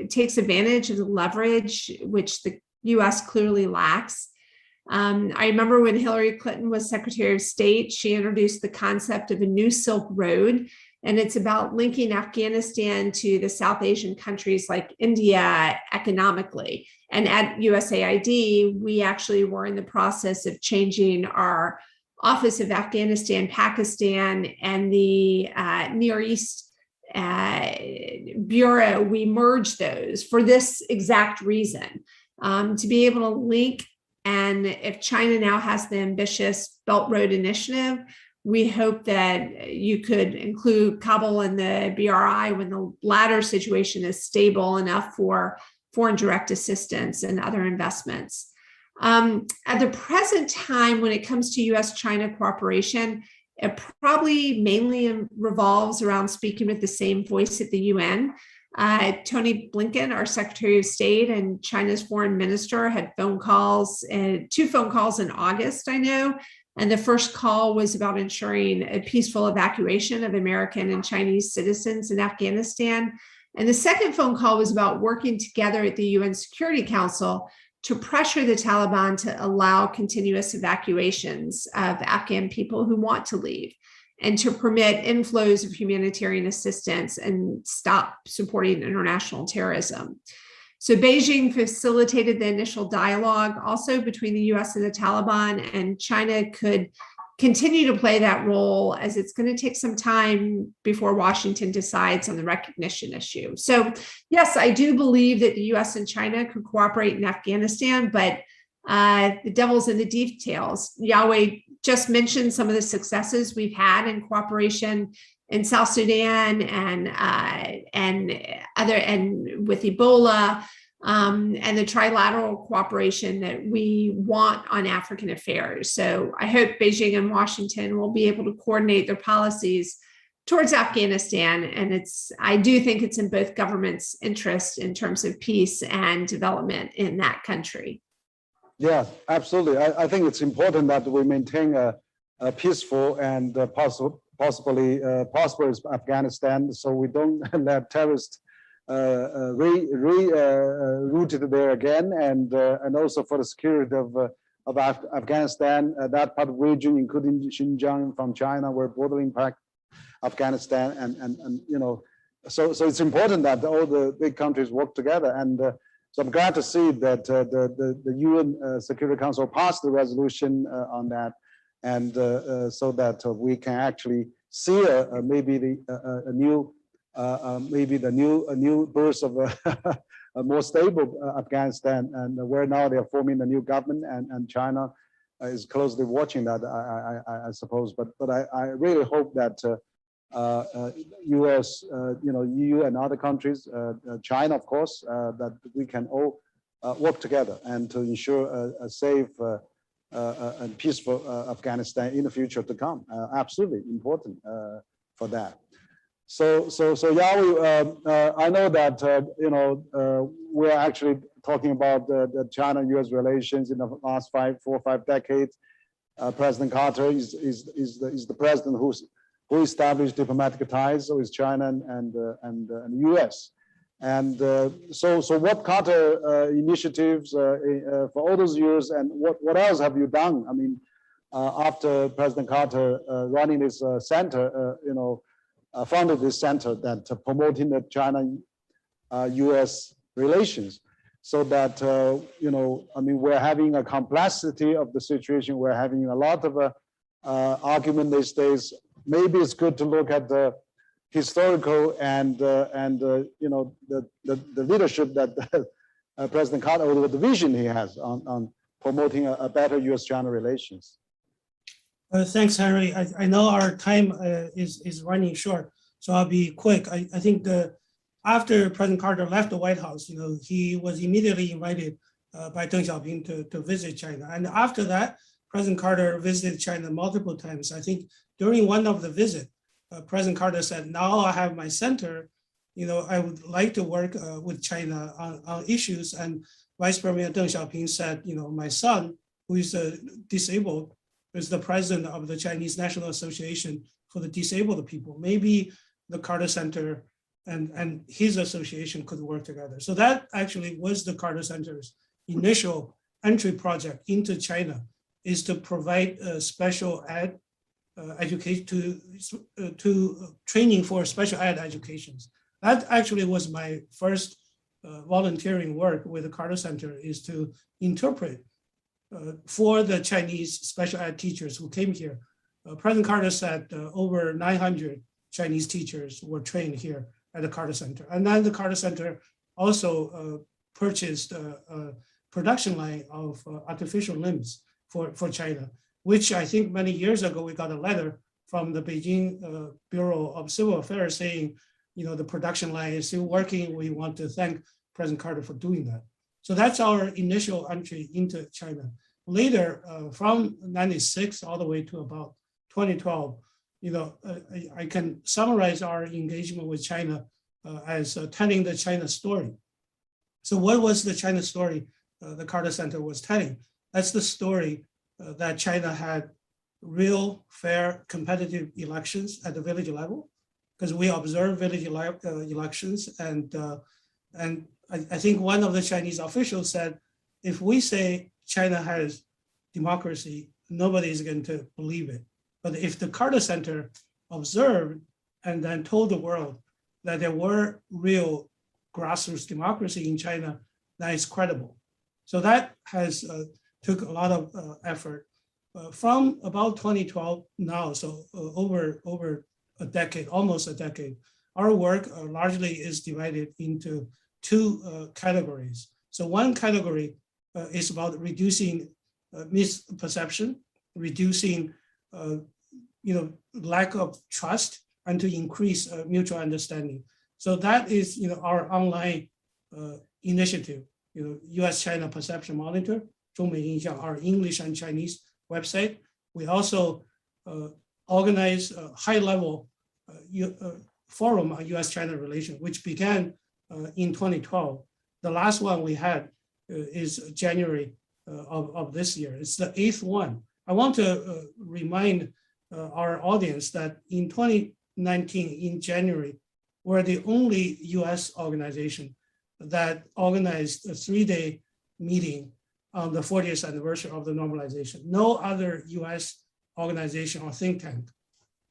takes advantage of the leverage which the U.S. clearly lacks. I remember when Hillary Clinton was Secretary of State, she introduced the concept of a new Silk Road, and it's about linking Afghanistan to the South Asian countries like India economically. And at USAID, we actually were in the process of changing our Office of Afghanistan, Pakistan, and the Near East Bureau, we merged those for this exact reason, to be able to link. And if China now has the ambitious Belt Road Initiative, we hope that you could include Kabul in the BRI when the latter situation is stable enough for foreign direct assistance and other investments. At the present time, when it comes to US-China cooperation, it probably mainly revolves around speaking with the same voice at the UN. Tony Blinken, our Secretary of State, and China's foreign minister had phone calls, 2 phone calls in August, I know. And the first call was about ensuring a peaceful evacuation of American and Chinese citizens in Afghanistan. And the second phone call was about working together at the UN Security Council to pressure the Taliban to allow continuous evacuations of Afghan people who want to leave, and to permit inflows of humanitarian assistance and stop supporting international terrorism. So Beijing facilitated the initial dialogue also between the US and the Taliban, and China could continue to play that role, as it's going to take some time before Washington decides on the recognition issue. So yes, I do believe that the US and China could cooperate in Afghanistan, but the devil's in the details. Yahweh just mentioned some of the successes we've had in cooperation in South Sudan and with Ebola, and the trilateral cooperation that we want on African affairs. So I hope Beijing and Washington will be able to coordinate their policies towards Afghanistan. And I do think it's in both governments' interest in terms of peace and development in that country. Yeah, absolutely. I think it's important that we maintain a peaceful and possibly prosperous Afghanistan, so we don't let terrorists rooted there again, and also for the security of Afghanistan, that part of the region, including Xinjiang from China, where bordering Afghanistan, and you know, so it's important that all the big countries work together, and so I'm glad to see that the UN Security Council passed the resolution on that, and so that we can actually see maybe a new birth of a more stable Afghanistan, and where now they are forming a new government, and China is closely watching that, I suppose. But I really hope that U.S., EU and other countries, China, of course, that we can all work together and to ensure a safe and peaceful Afghanistan in the future to come. Absolutely important for that. So Yahweh, I know that we're actually talking about the China-U.S. relations in the last 4 or 5 decades. President Carter is the president who established diplomatic ties with China and the U.S. And so what Carter initiatives for all those years, and what else have you done? I mean, after President Carter running this center, founded this center that promoting the China-U.S. relations, so that we're having a complexity of the situation. We're having a lot of argument these days. Maybe it's good to look at the historical and the leadership that President Carter, or the vision he has on promoting a better U.S.-China relations. Thanks, Henry. I know our time is running short, so I'll be quick. I think after President Carter left the White House, he was immediately invited by Deng Xiaoping to visit China. And after that, President Carter visited China multiple times. I think during one of the visits, President Carter said, now I have my center, I would like to work with China on issues. And Vice Premier Deng Xiaoping said, my son, who is disabled, is the president of the Chinese National Association for the Disabled People. Maybe the Carter Center and his association could work together. So that actually was the Carter Center's initial entry project into China, is to provide special ed education to training for special ed educations. That actually was my first volunteering work with the Carter Center, is to interpret for the Chinese special ed teachers who came here. President Carter said over 900 Chinese teachers were trained here at the Carter Center. And then the Carter Center also purchased a production line of artificial limbs for China, which I think many years ago, we got a letter from the Beijing Bureau of Civil Affairs saying, the production line is still working. We want to thank President Carter for doing that. So that's our initial entry into China. Later, from 96 all the way to about 2012, I can summarize our engagement with China as telling the China story. So what was the China story the Carter Center was telling? That's the story that China had real, fair, competitive elections at the village level, because we observe village elections. And I think one of the Chinese officials said, if we say China has democracy, nobody is going to believe it. But if the Carter Center observed and then told the world that there were real grassroots democracy in China, that is credible. So that has took a lot of effort from about 2012 now. So over a decade, almost a decade, our work largely is divided into two categories. So one category is about reducing misperception, reducing lack of trust, and to increase mutual understanding. So that is our online initiative, U.S.-China Perception Monitor, 中美印象, our English and Chinese website. We also organize a high-level forum on U.S.-China relations, which began in 2012. The last one we had is January of this year. It's the 8th one. I want to remind our audience that in 2019, in January, we're the only U.S. organization that organized a 3-day meeting on the 40th anniversary of the normalization. No other U.S. organization or think tank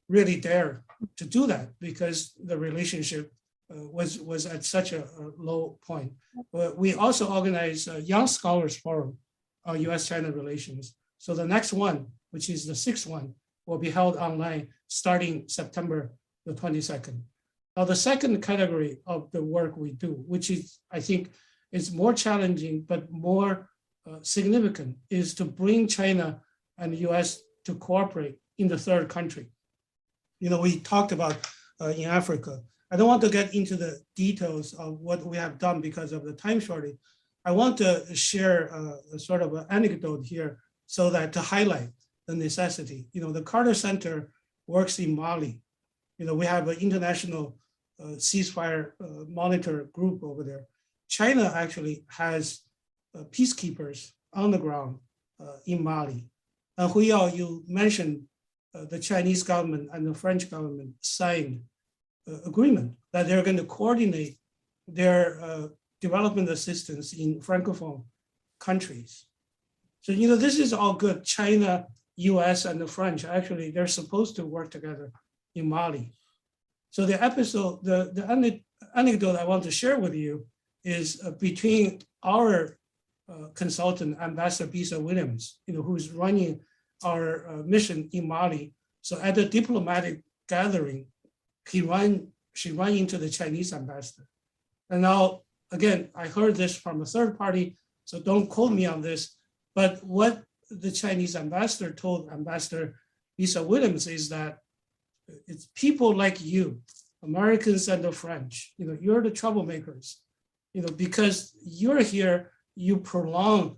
really dared to do that because the relationship was at such a low point. We also organized a Young Scholars Forum on U.S.-China relations. So the next one, which is the 6th one, will be held online starting September the 22nd. Now, the second category of the work we do, which is, I think, is more challenging but more significant, is to bring China and the U.S. to cooperate in the third country. We talked about in Africa. I don't want to get into the details of what we have done because of the time shortage. I want to share a sort of an anecdote here so that to highlight the necessity. The Carter Center works in Mali. We have an international ceasefire monitor group over there. China actually has peacekeepers on the ground in Mali. And Huiyao, you mentioned the Chinese government and the French government signed agreement that they're going to coordinate their development assistance in Francophone countries. So, this is all good. China, U.S., and the French, actually, they're supposed to work together in Mali. So the anecdote I want to share with you is between our consultant, Ambassador Bisa Williams, who's running our mission in Mali. So at the diplomatic gathering, she ran into the Chinese ambassador. And now, again, I heard this from a third party, so don't quote me on this, but what the Chinese ambassador told Ambassador Bisa Williams is that it's people like you, Americans and the French, you're the troublemakers, because you're here, you prolong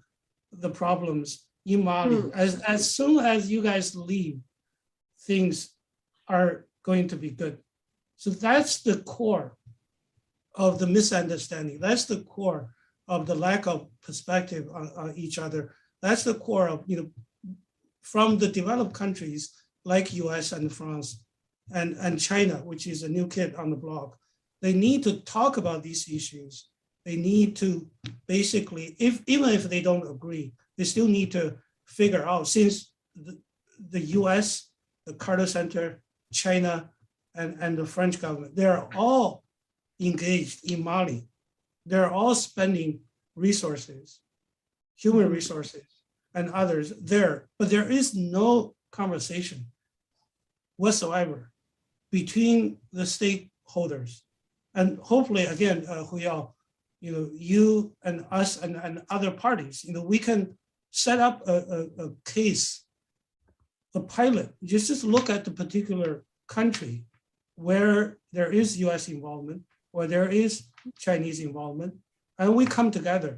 the problems in Mali. As soon as you guys leave, things are going to be good. So that's the core of the misunderstanding. That's the core of the lack of perspective on each other. That's the core of, from the developed countries like US and France and China, which is a new kid on the block. They need to talk about these issues. They need to basically, even if they don't agree, they still need to figure out, since the US, the Carter Center, China, and the French government, they're all engaged in Mali. They're all spending resources, human resources, and others there, but there is no conversation whatsoever between the stakeholders. And hopefully, again, Huyao, you and us and other parties, we can set up a case, a pilot, just look at the particular country where there is US involvement, where there is Chinese involvement, and we come together,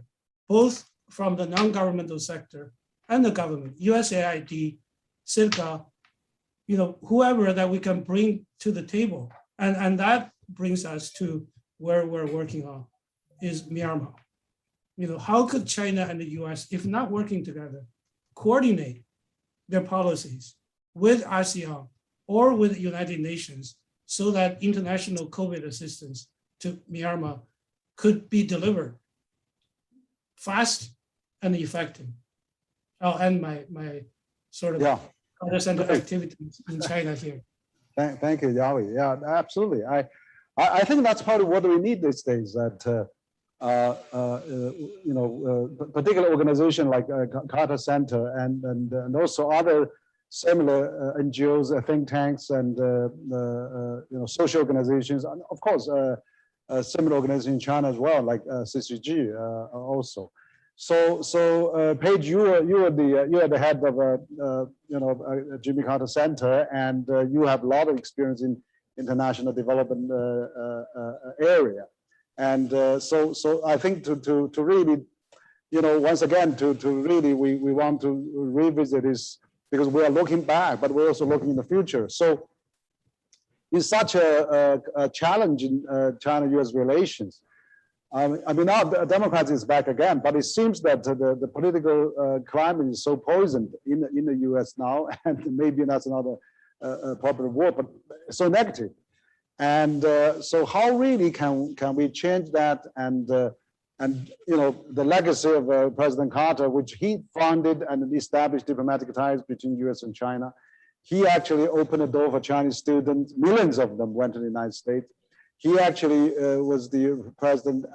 both from the non-governmental sector and the government, USAID, CIRCA, whoever that we can bring to the table. And that brings us to where we're working on is Myanmar. How could China and the US, if not working together, coordinate their policies with ASEAN or with the United Nations so that international COVID assistance to Myanmar could be delivered fast and effective. I'll end my sort of other center activities in China here. Thank you, Yahweh. Yeah, absolutely. I think that's part of what we need these days. That particular organization like Carter Center and also other similar NGOs, think tanks, and social organizations, and of course a similar organization in China as well, like CCG also. So Paige, you are the head of Jimmy Carter Center, and you have a lot of experience in international development area, and so I think to really, once again to really we want to revisit this, because we are looking back, but we're also looking in the future. So it's such a challenge in China-U.S. relations. I mean, now the Democrats is back again, but it seems that the political climate is so poisoned in the U.S. now, and maybe that's another popular word, but so negative. And so how really can we change that? And the legacy of President Carter, which he founded and established diplomatic ties between U.S. and China. He actually opened the door for Chinese students. Millions of them went to the United States. He actually was the president,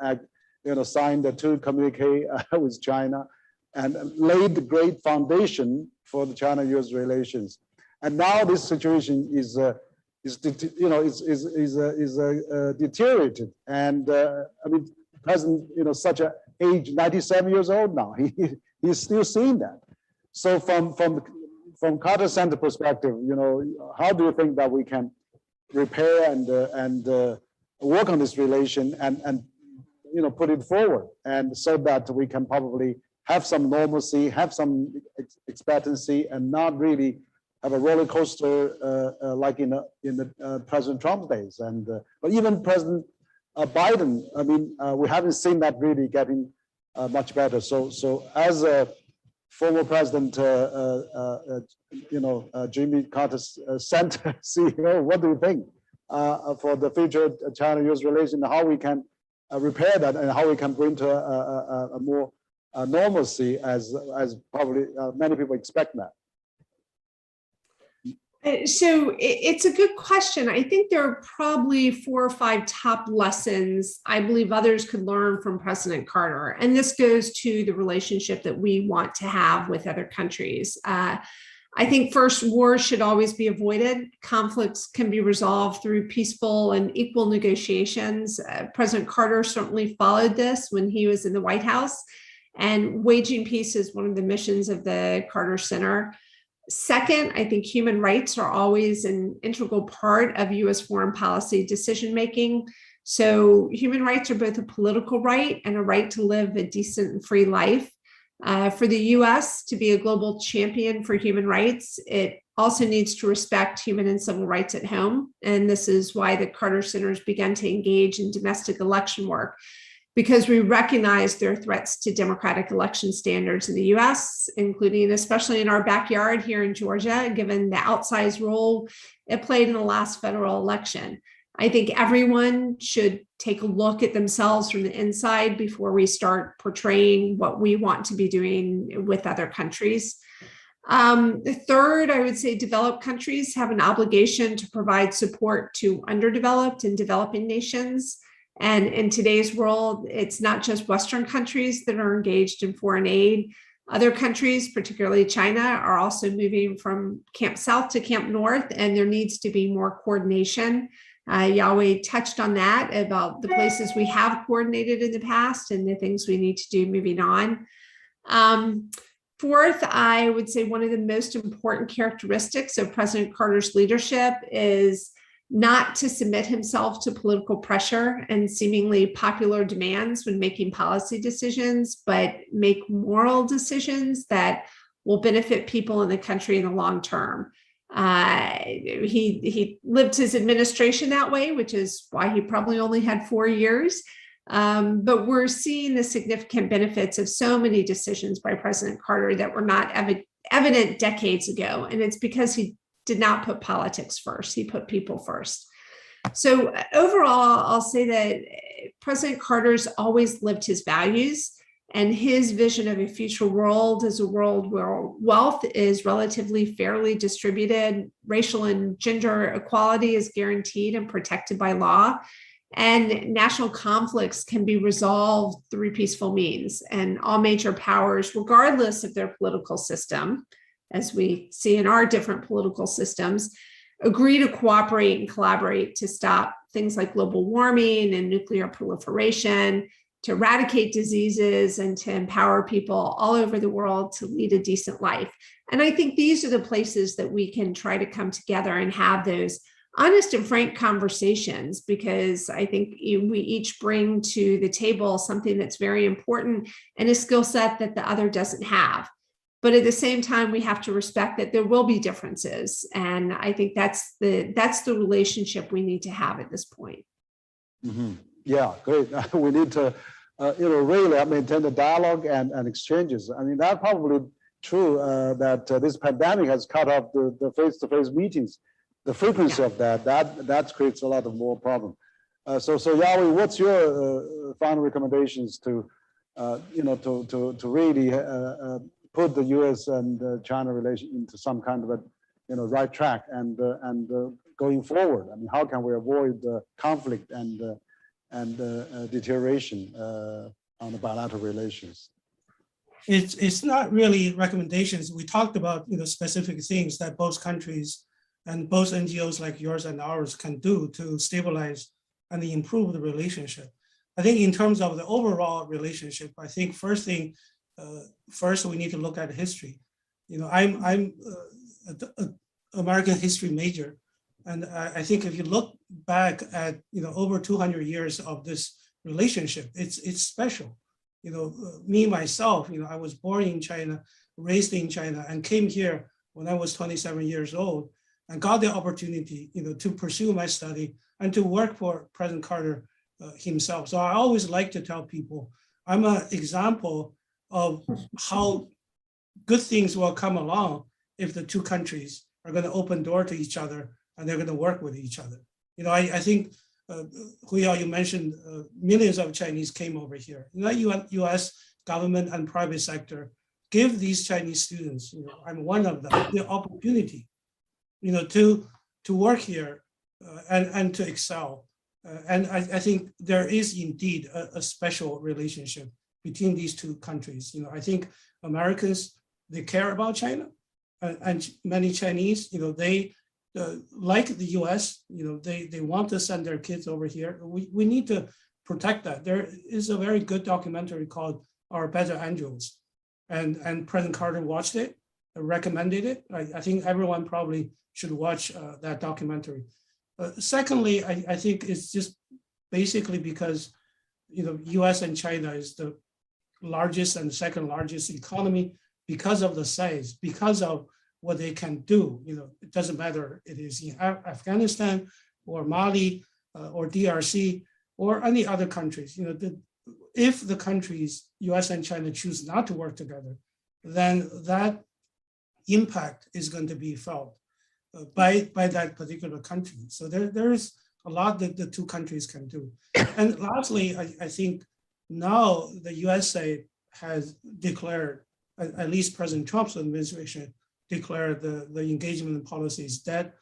signed the two communique with China and laid the great foundation for the China-U.S. relations. And now this situation is deteriorated. And I mean, President, such a age, 97 years old now, he's still seeing that. So from Carter Center perspective, how do you think that we can repair and work on this relation and put it forward, and so that we can probably have some normalcy, have some expectancy, and not really have a roller coaster like in the President Trump's days, and but even President Biden. I mean, we haven't seen that really getting much better. So as a former President, Jimmy Carter Center CEO, what do you think for the future China-U.S. relation? How we can repair that, and how we can bring to a more normalcy, as probably many people expect that. So it's a good question. I think there are probably 4 or 5 top lessons I believe others could learn from President Carter. And this goes to the relationship that we want to have with other countries. I think first, war should always be avoided. Conflicts can be resolved through peaceful and equal negotiations. President Carter certainly followed this when he was in the White House, and waging peace is one of the missions of the Carter Center. Second, I think human rights are always an integral part of U.S. foreign policy decision-making. So human rights are both a political right and a right to live a decent and free life. For the U.S. to be a global champion for human rights, it also needs to respect human and civil rights at home. And this is why the Carter Centers began to engage in domestic election work, because we recognize there are threats to democratic election standards in the U.S., including especially in our backyard here in Georgia, given the outsized role it played in the last federal election. I think everyone should take a look at themselves from the inside before we start portraying what we want to be doing with other countries. The third, I would say developed countries have an obligation to provide support to underdeveloped and developing nations. And in today's world, it's not just Western countries that are engaged in foreign aid. Other countries, particularly China, are also moving from Camp South to Camp North, and there needs to be more coordination. Yahweh touched on that about the places we have coordinated in the past and the things we need to do moving on. Fourth, I would say one of the most important characteristics of President Carter's leadership is not to submit himself to political pressure and seemingly popular demands when making policy decisions, but make moral decisions that will benefit people in the country in the long term. He lived his administration that way, which is why he probably only had 4 years. But we're seeing the significant benefits of so many decisions by President Carter that were not evident decades ago. And it's because he did not put politics first. He put people first. So overall, I'll say that President Carter's always lived his values, and his vision of a future world is a world where wealth is relatively fairly distributed, racial and gender equality is guaranteed and protected by law, and national conflicts can be resolved through peaceful means. And all major powers, regardless of their political system, as we see in our different political systems, agree to cooperate and collaborate to stop things like global warming and nuclear proliferation, to eradicate diseases, and to empower people all over the world to lead a decent life. And I think these are the places that we can try to come together and have those honest and frank conversations, because I think we each bring to the table something that's very important and a skill set that the other doesn't have. But at the same time, we have to respect that there will be differences. And I think that's the relationship we need to have at this point. Mm-hmm. Yeah, great. We need to, really maintain the dialogue and exchanges. I mean, that's probably true that this pandemic has cut off the face-to-face meetings. The frequency of that creates a lot of more problem. So Yahweh, what's your final recommendations to, to really put the U.S. and China relation into some kind of a, right track and going forward? I mean, how can we avoid conflict and deterioration on the bilateral relations? It's not really recommendations. We talked about specific things that both countries and both NGOs like yours and ours can do to stabilize and improve the relationship. I think in terms of the overall relationship, I think first we need to look at history. I'm an American history major, and I think if you look back at over 200 years of this relationship, it's special. Me myself, I was born in China, raised in China, and came here when I was 27 years old, and got the opportunity, to pursue my study and to work for President Carter himself. So I always like to tell people I'm an example of how good things will come along if the two countries are going to open door to each other and they're going to work with each other. I think, Huyao, you mentioned millions of Chinese came over here. U.S. government and private sector give these Chinese students, I'm one of them, the opportunity, to work here and to excel. And I think there is indeed a special relationship between these two countries. I think Americans, they care about China, and many Chinese, they like the U.S., they want to send their kids over here. We need to protect that. There is a very good documentary called Our Better Angels, and President Carter watched it, recommended it. I think everyone probably should watch that documentary. Secondly, I think it's just basically because U.S. and China is the largest and second largest economy because of the size, because of what they can do. It doesn't matter it is in Afghanistan or Mali or DRC or any other countries. If the countries U.S. and China choose not to work together, then that impact is going to be felt by that particular country. So there is a lot that the two countries can do. And lastly, I think now the USA has declared, at least President Trump's administration declared the engagement policies that,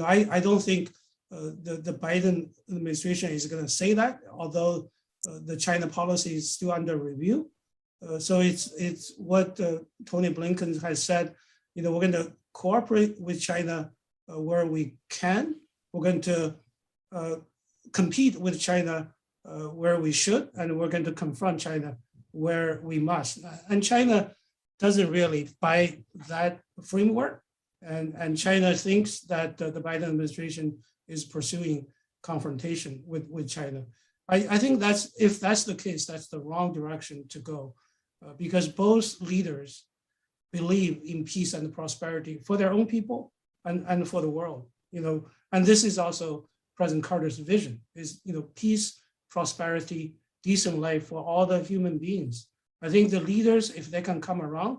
I don't think the Biden administration is going to say that, although the China policy is still under review. So it's what Tony Blinken has said. We're going to cooperate with China where we can. We're going to compete with China where we should, and we're going to confront China where we must. And China doesn't really buy that framework. And China thinks that the Biden administration is pursuing confrontation with China. I think if that's the case, that's the wrong direction to go, because both leaders believe in peace and prosperity for their own people and for the world. And this is also President Carter's vision: is peace, prosperity, decent life for all the human beings. I think the leaders, if they can come around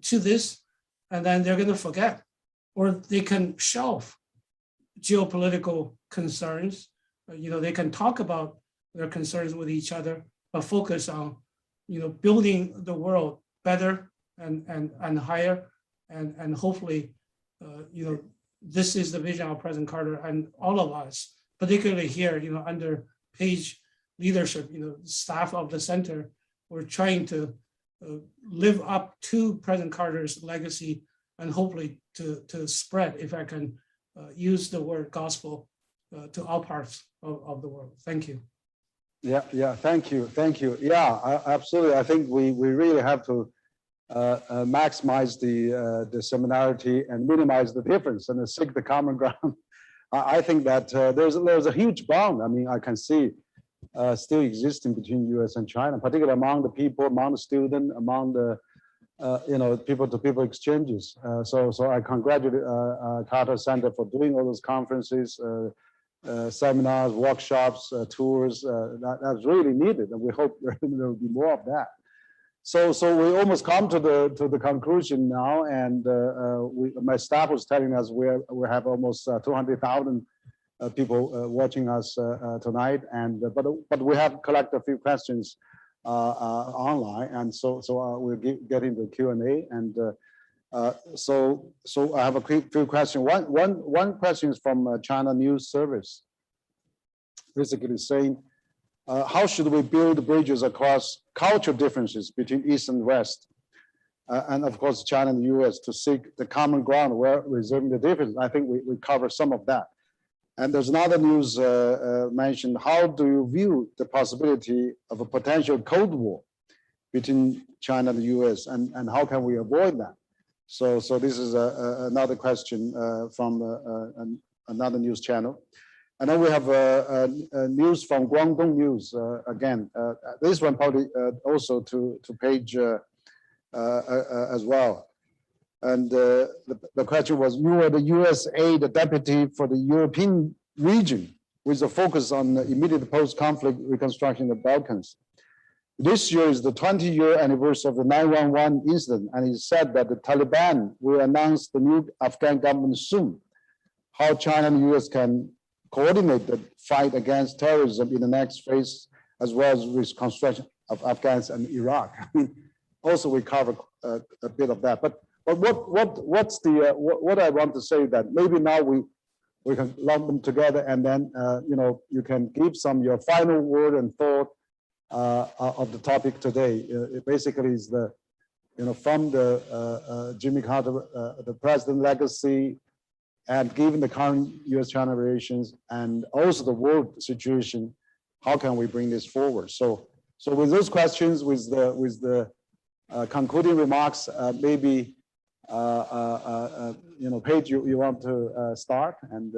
to this, and then they're going to forget, or they can shelve geopolitical concerns. They can talk about their concerns with each other, but focus on, building the world better and higher, and hopefully, this is the vision of President Carter and all of us, particularly here, under Page leadership, staff of the center, we're trying to live up to President Carter's legacy, and hopefully to spread, if I can use the word gospel, to all parts of the world. Thank you. Yeah, thank you. Yeah, absolutely. I think we really have to maximize the similarity and minimize the difference and seek the common ground. I think that there's a huge bond. I mean, I can see still existing between U.S. and China, particularly among the people, among the students, among the people-to-people exchanges. So I congratulate Carter Center for doing all those conferences, seminars, workshops, tours. That's really needed, and we hope there will be more of that. So we almost come to the conclusion now, and my staff was telling us we have almost 200,000 people watching us tonight, and but we have collected a few questions online, and so we'll get into Q&A, and so I have a few questions. One question is from China-U.S. Service, basically saying, how should we build bridges across cultural differences between East and West, and of course China and the U.S. to seek the common ground where resolving the difference? I think we cover some of that. And there's another news mentioned, how do you view the possibility of a potential Cold War between China and the U.S. and how can we avoid that? So this is another question from another news channel. And then we have news from Guangdong News again. This one probably also to Page as well. And the question was, you were the U.S. aid deputy for the European region with a focus on the immediate post-conflict reconstruction in the Balkans. This year is the 20-year anniversary of the 9/11 incident, and he said that the Taliban will announce the new Afghan government soon. How China and the U.S. can coordinate the fight against terrorism in the next phase, as well as reconstruction of Afghanistan and Iraq. I mean, also we cover a bit of that, but what I want to say that maybe now we can lump them together, and then you can give your final word and thought of the topic today. It basically is from the Jimmy Carter, the president legacy, and given the current U.S.-China relations and also the world situation, how can we bring this forward? So with those questions, with the concluding remarks, maybe Paige, you want to start? And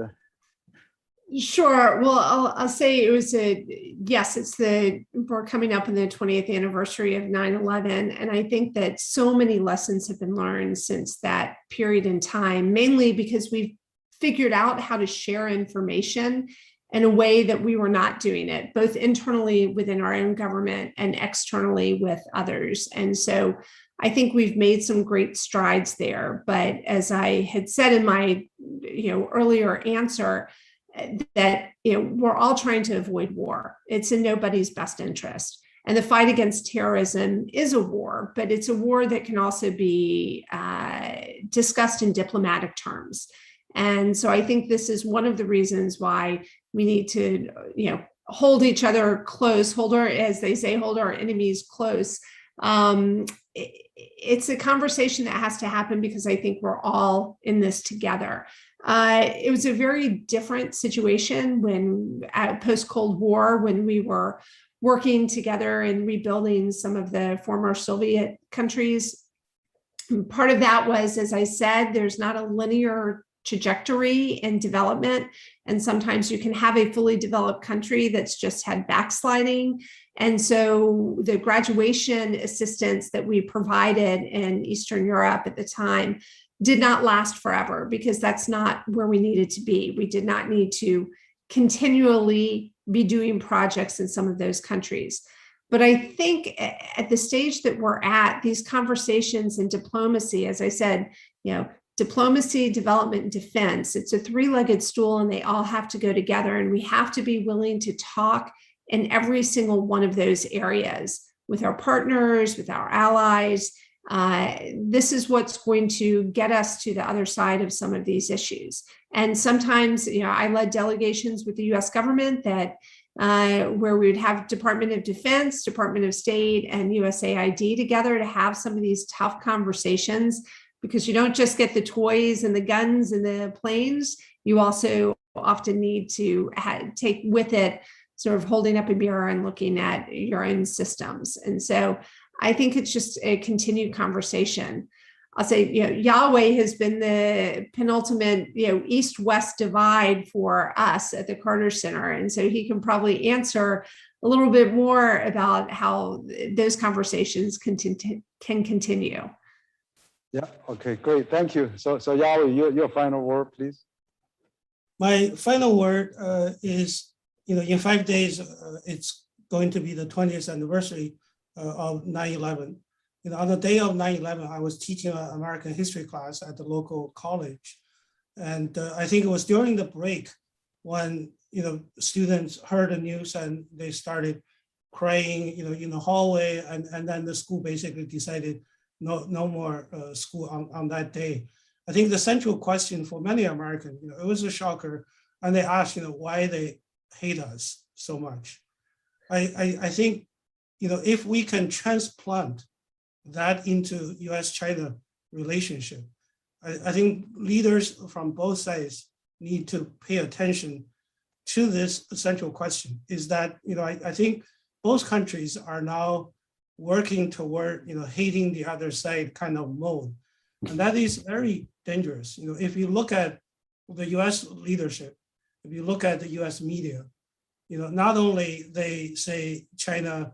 Sure. Well, I'll say it was we're coming up on the 20th anniversary of 9/11, and I think that so many lessons have been learned since that period in time, mainly because we've figured out how to share information in a way that we were not doing it, both internally within our own government and externally with others. And so I think we've made some great strides there. But as I had said in my earlier answer, that we're all trying to avoid war. It's in nobody's best interest. And the fight against terrorism is a war, but it's a war that can also be discussed in diplomatic terms. And so I think this is one of the reasons why we need to, hold each other close, as they say, hold our enemies close, It's a conversation that has to happen because I think we're all in this together. It was a very different situation when post-Cold War, when we were working together and rebuilding some of the former Soviet countries. Part of that was, as I said, there's not a linear trajectory in development. And sometimes you can have a fully developed country that's just had backsliding. And so the graduation assistance that we provided in Eastern Europe at the time did not last forever, because that's not where we needed to be. We did not need to continually be doing projects in some of those countries. But I think at the stage that we're at, these conversations and diplomacy, as I said, diplomacy, development, and defense, it's a three-legged stool, and they all have to go together. And we have to be willing to talk in every single one of those areas with our partners, with our allies. This is what's going to get us to the other side of some of these issues. And sometimes, I led delegations with the U.S. government that where we would have Department of Defense, Department of State, and USAID together to have some of these tough conversations, because you don't just get the toys and the guns and the planes. You also often need to take with it sort of holding up a mirror and looking at your own systems. And so I think it's just a continued conversation. I'll say, Yahweh has been the penultimate, East-West divide for us at the Carter Center. And so he can probably answer a little bit more about how those conversations can continue. Yeah, okay, great, thank you. So Yahweh, your final word, please. My final word is, in 5 days, it's going to be the 20th anniversary of 9/11. On the day of 9/11, I was teaching an American history class at the local college. And I think it was during the break when, students heard the news and they started crying, in the hallway. And then the school basically decided no more school on that day. I think the central question for many Americans, it was a shocker. And they asked, why they hate us so much. I think, if we can transplant that into US-China relationship, I think leaders from both sides need to pay attention to this central question, is that, I think both countries are now working toward, hating the other side kind of mode. And that is very dangerous. If you look at the US leadership, if you look at the US media, not only they say China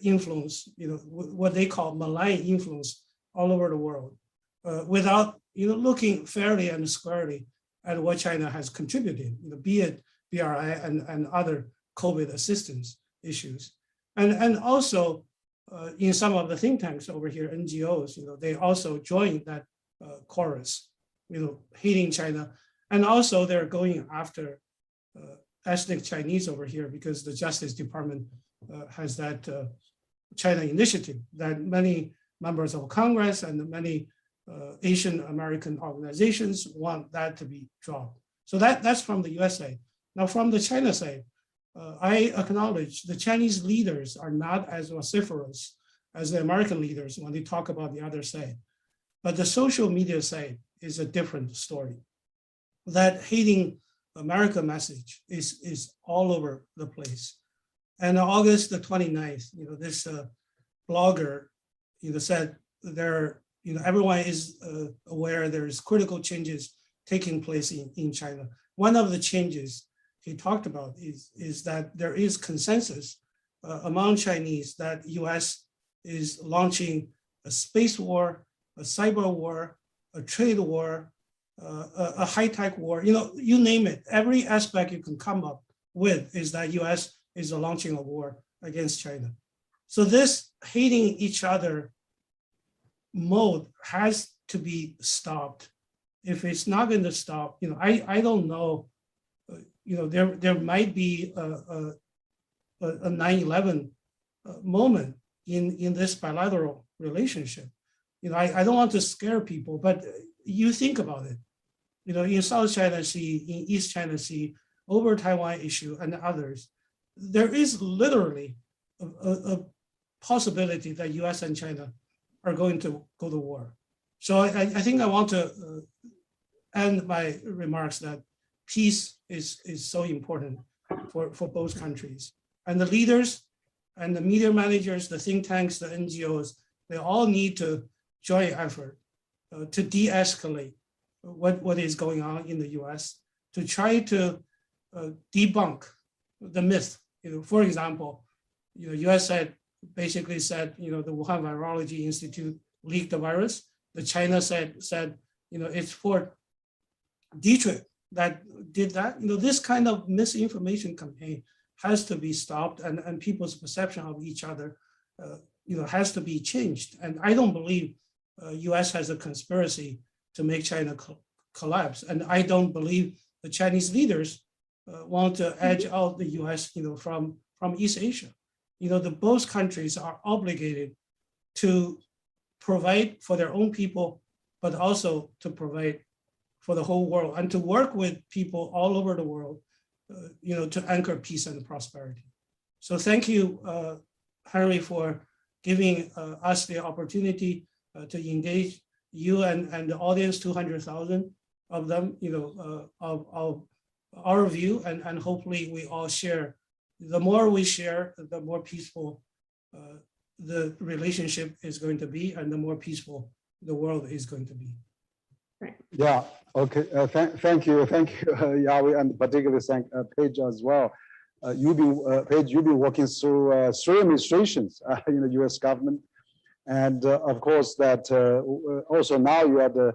influence, what they call malign influence all over the world, without looking fairly and squarely at what China has contributed, be it BRI and other COVID assistance issues, and also in some of the think tanks over here, NGOs, they also join that chorus, hating China, and also they're going after ethnic Chinese over here because the Justice Department has that China initiative that many members of Congress and many Asian American organizations want that to be dropped. So that's from the US side. Now from the China side, I acknowledge the Chinese leaders are not as vociferous as the American leaders when they talk about the other side. But the social media side is a different story. That hating America message is all over the place. And on August the 29th, this blogger, said everyone is aware there is critical changes taking place in China. One of the changes he talked about is that there is consensus among Chinese that US is launching a space war, a cyber war, a trade war, a high-tech war, you name it. Every aspect you can come up with is that US is launching a war against China. So this hating each other mode has to be stopped. If it's not going to stop, I don't know, there might be a 9/11 moment in this bilateral relationship. I don't want to scare people, but you think about it. In South China Sea, in East China Sea, over Taiwan issue and others, there is literally a possibility that US and China are going to go to war. So I think I want to end my remarks that peace is so important for both countries. And the leaders and the media managers, the think tanks, the NGOs, they all need to join effort to de-escalate what is going on in the US, to try to debunk the myth. For example, US basically said, the Wuhan Virology Institute leaked the virus. The China said, it's for Detroit that did that. This kind of misinformation campaign has to be stopped, and people's perception of each other, has to be changed. And I don't believe US has a conspiracy to make China collapse. And I don't believe the Chinese leaders want to edge out the US, from East Asia. Both countries are obligated to provide for their own people, but also to provide for the whole world and to work with people all over the world, to anchor peace and prosperity. So thank you, Henry, for giving us the opportunity to engage you and the audience, 200,000 of them, of our view, and hopefully we all share. The more we share, the more peaceful the relationship is going to be, and the more peaceful the world is going to be. Yeah, okay, thank you, Yahweh, and particularly thank Paige as well. Paige, you've been working through 3 administrations in the US government. And of course that also now you are the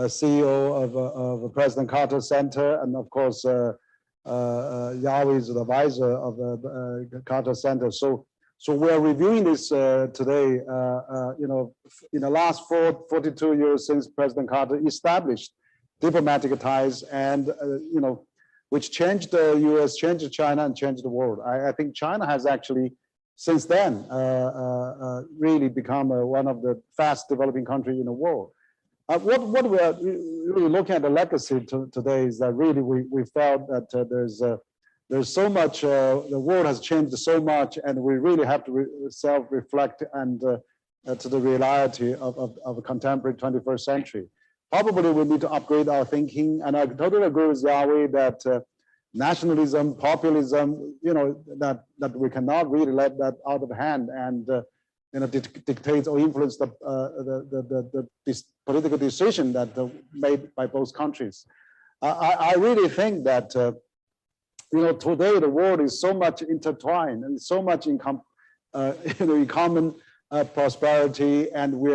CEO of President Carter Center, and of course Yahweh is the advisor of the Carter Center. So we're reviewing this today. In the last 42 years since President Carter established diplomatic ties, and which changed the US, changed China, and changed the world. I think China has actually, since then, really become one of the fast developing countries in the world. What we are really looking at the legacy today is that really we felt that there's so much, the world has changed so much, and we really have to self-reflect and to the reality of a contemporary 21st century. Probably we need to upgrade our thinking, and I totally agree with Yahweh that nationalism, populism, that we cannot really let that out of hand and dictate or influence this political decision that made by both countries. I really think that today the world is so much intertwined and so much in common prosperity, and we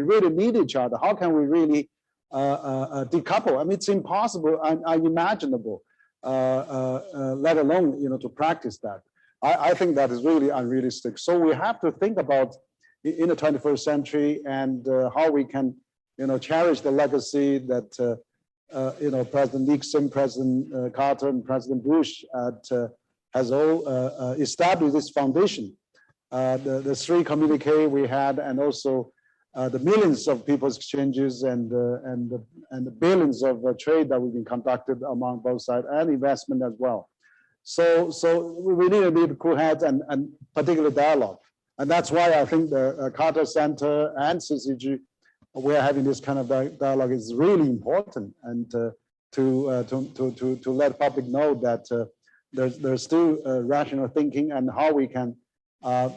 really need each other. How can we really decouple? I mean, it's impossible and unimaginable, let alone to practice that. I think that is really unrealistic. So we have to think about in the 21st century and how we can cherish the legacy that President Nixon, President Carter, and President Bush has all established this foundation. The 3 communiques we had, and also the millions of people's exchanges and the billions of trade that we've been conducted among both sides, and investment as well. So we really need cool heads and particular dialogue. And that's why I think the Carter Center and CCG, we're having this kind of dialogue is really important, and to let public know that there's still rational thinking and how we can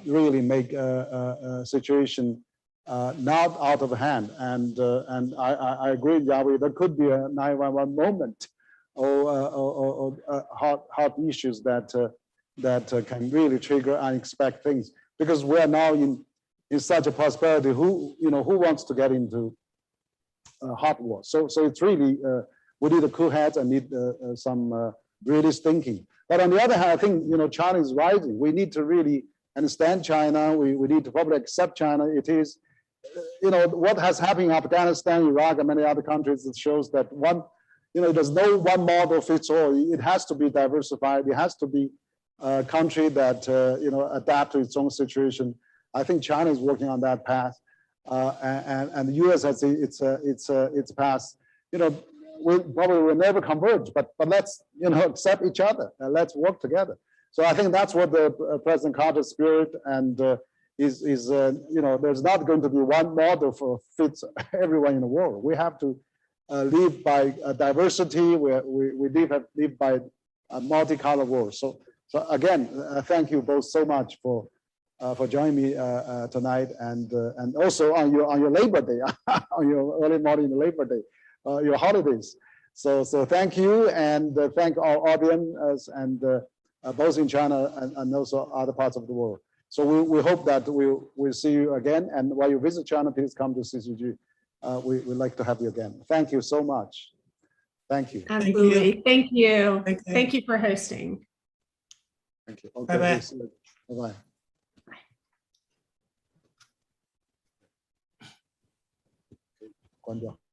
really make a situation not out of hand. And I agree, Yahweh, there could be a 911 moment or hot issues that can really trigger unexpected things, because we are now in such a prosperity. Who wants to get into hot war? So it's really we need a cool head and need some realist thinking. But on the other hand, I think China is rising. We need to really understand China. We need to probably accept China. It is what has happened in Afghanistan, Iraq, and many other countries. It shows that there's no one model fits all. It has to be diversified. It has to be a country that adapt to its own situation. I think China is working on that path, and the U.S. has its path. We probably will never converge, but let's accept each other and let's work together. So I think that's what the President Carter's spirit and you know, there's not going to be one model for fits everyone in the world. We have to live by diversity. We live by a multicolored world. So again, thank you both so much for joining me tonight, and also on your Labor Day, on your early morning Labor Day, your holidays. So thank you, and thank our audience, and both in China and also other parts of the world. So we hope that we'll see you again. And while you visit China, please come to CCG. We'd like to have you again. Thank you so much. Thank you. Absolutely. Thank you. Thank you. Thank you for hosting. Thank you. Okay, Bye-bye. Bye-bye. 关掉。